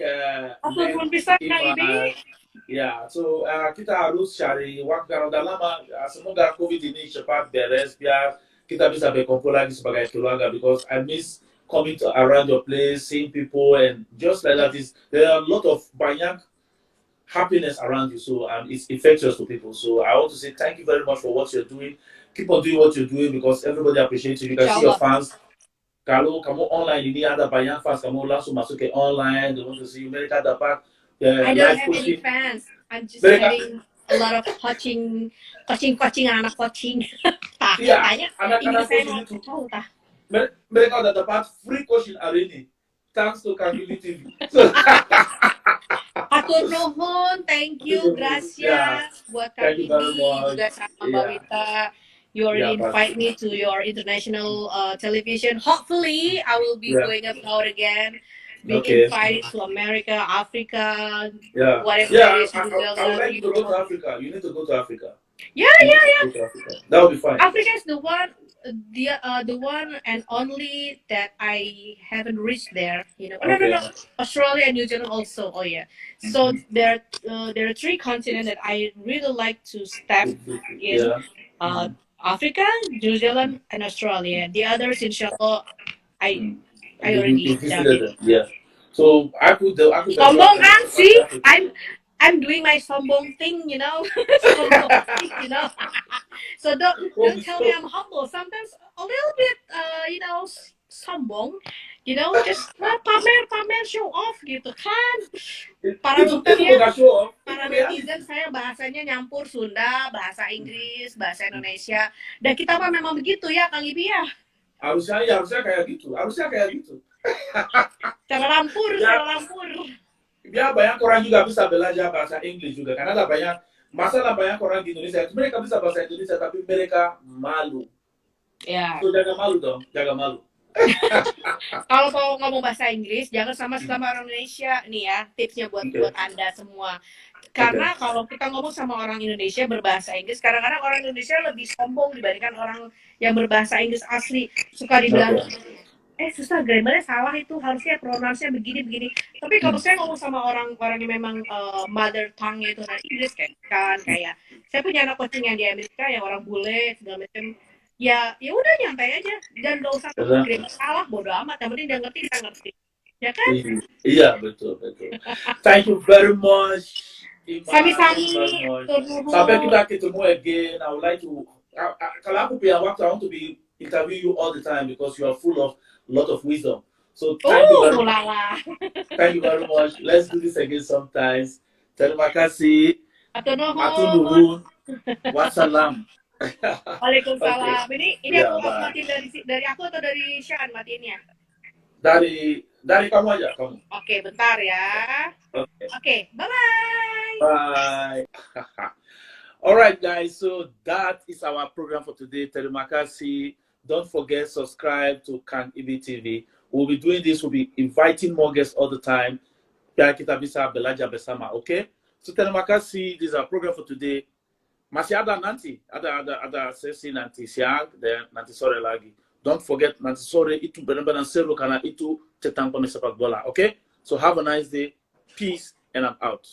Ya, so kita harus cari waktu karena udah lama. Semoga COVID ini cepat beres biar kita bisa berkumpul lagi sebagai keluarga. Because I miss coming to around your place, seeing people, and just like that, there are a lot of banyak happiness around you. So it's infectious to people. So I want to say thank you very much for what you're doing. Keep on doing what you're doing because everybody appreciates you. You can see your fans. Kalau kamu online ini ada banyak fans, kamu langsung masuk ke online. They want to see you. Mereka dapat. I don't have any fans. I'm just having a lot of coaching anak coaching. Iya, anak-anak coaching itu. Mereka udah dapat free coaching hari ini. Thanks to Kang Ibi TV. Atur nuhun, thank you, gracias buat Kang Ibi juga sama Mbak Wita. You already invite me to your international television. Hopefully, I will be going abroad again. Being invited to America, Africa, whatever it is. I would like to go to Africa. You need to go to Africa. Yeah. That will be fine. Africa is the one and only that I haven't reached there. You know, no. Australia and New Zealand also. Oh yeah. So there are 3 continents that I really like to step in. Africa, New Zealand, and Australia. The others, inshallah, I already done. Yeah. So I could sombong kan sih? I'm doing my sombong thing, you know. So don't tell me I'm humble. Sometimes a little bit, sombong. You know, just pamer, show off gitu kan. Para netizen saya bahasanya nyampur Sunda, bahasa Inggris, bahasa Indonesia. Dan kita mah memang begitu ya, Kang Ibi ya. Harusnya kayak gitu. Cara lampur. Biar banyak orang juga bisa belajar bahasa Inggris juga. Karena ada banyak orang di Indonesia. Mereka bisa bahasa Indonesia tapi mereka malu. Ya. So jaga malu. Kalau mau ngomong bahasa Inggris, jangan sama orang Indonesia. Nih ya, tipsnya buat Anda semua. Karena kalau kita ngomong sama orang Indonesia berbahasa Inggris, kadang-kadang orang Indonesia lebih sombong dibandingkan orang yang berbahasa Inggris asli. Suka dibilang, susah, grammarnya salah itu, harusnya pronounce-nya begini. Tapi kalau saya ngomong sama orang yang memang mother tongue-nya itu dari Inggris, kayak saya punya anak coaching yang di Amerika, yang orang bule, segala macam. Ya udah nyantai aja dan gak usah grammar salah, bodo amat. Yang penting dia ngerti. Ya kan? Iya, betul. Thank you very much. Sami-sami. Sampai kita ketemu again. I would like to. Kalau aku punya waktu, I want to be interview you all the time because you are full of a lot of wisdom. So thank you very much. Let's do this again sometimes. Terima kasih. Atur nuhun. Wassalam. Waalaikumsalam. Ini aku matiin dari aku atau dari Shan matiinnya? Dari kamu aja, kamu. Oke, bentar ya. Oke, bye-bye. Bye. Alright guys, so that is our program for today. Terima kasih. Don't forget, subscribe to Kang Ibi TV. We'll be doing this, we'll be inviting more guests all the time. Biar kita bisa belajar bersama, okay? So terima kasih. This is our program for today. masih ada nanti, ada sesi nanti siang dan nanti sore lagi. Don't forget nanti sore itu benar-benar seru karena itu tentang pemain sepak bola. Okay? So have a nice day. Peace and I'm out.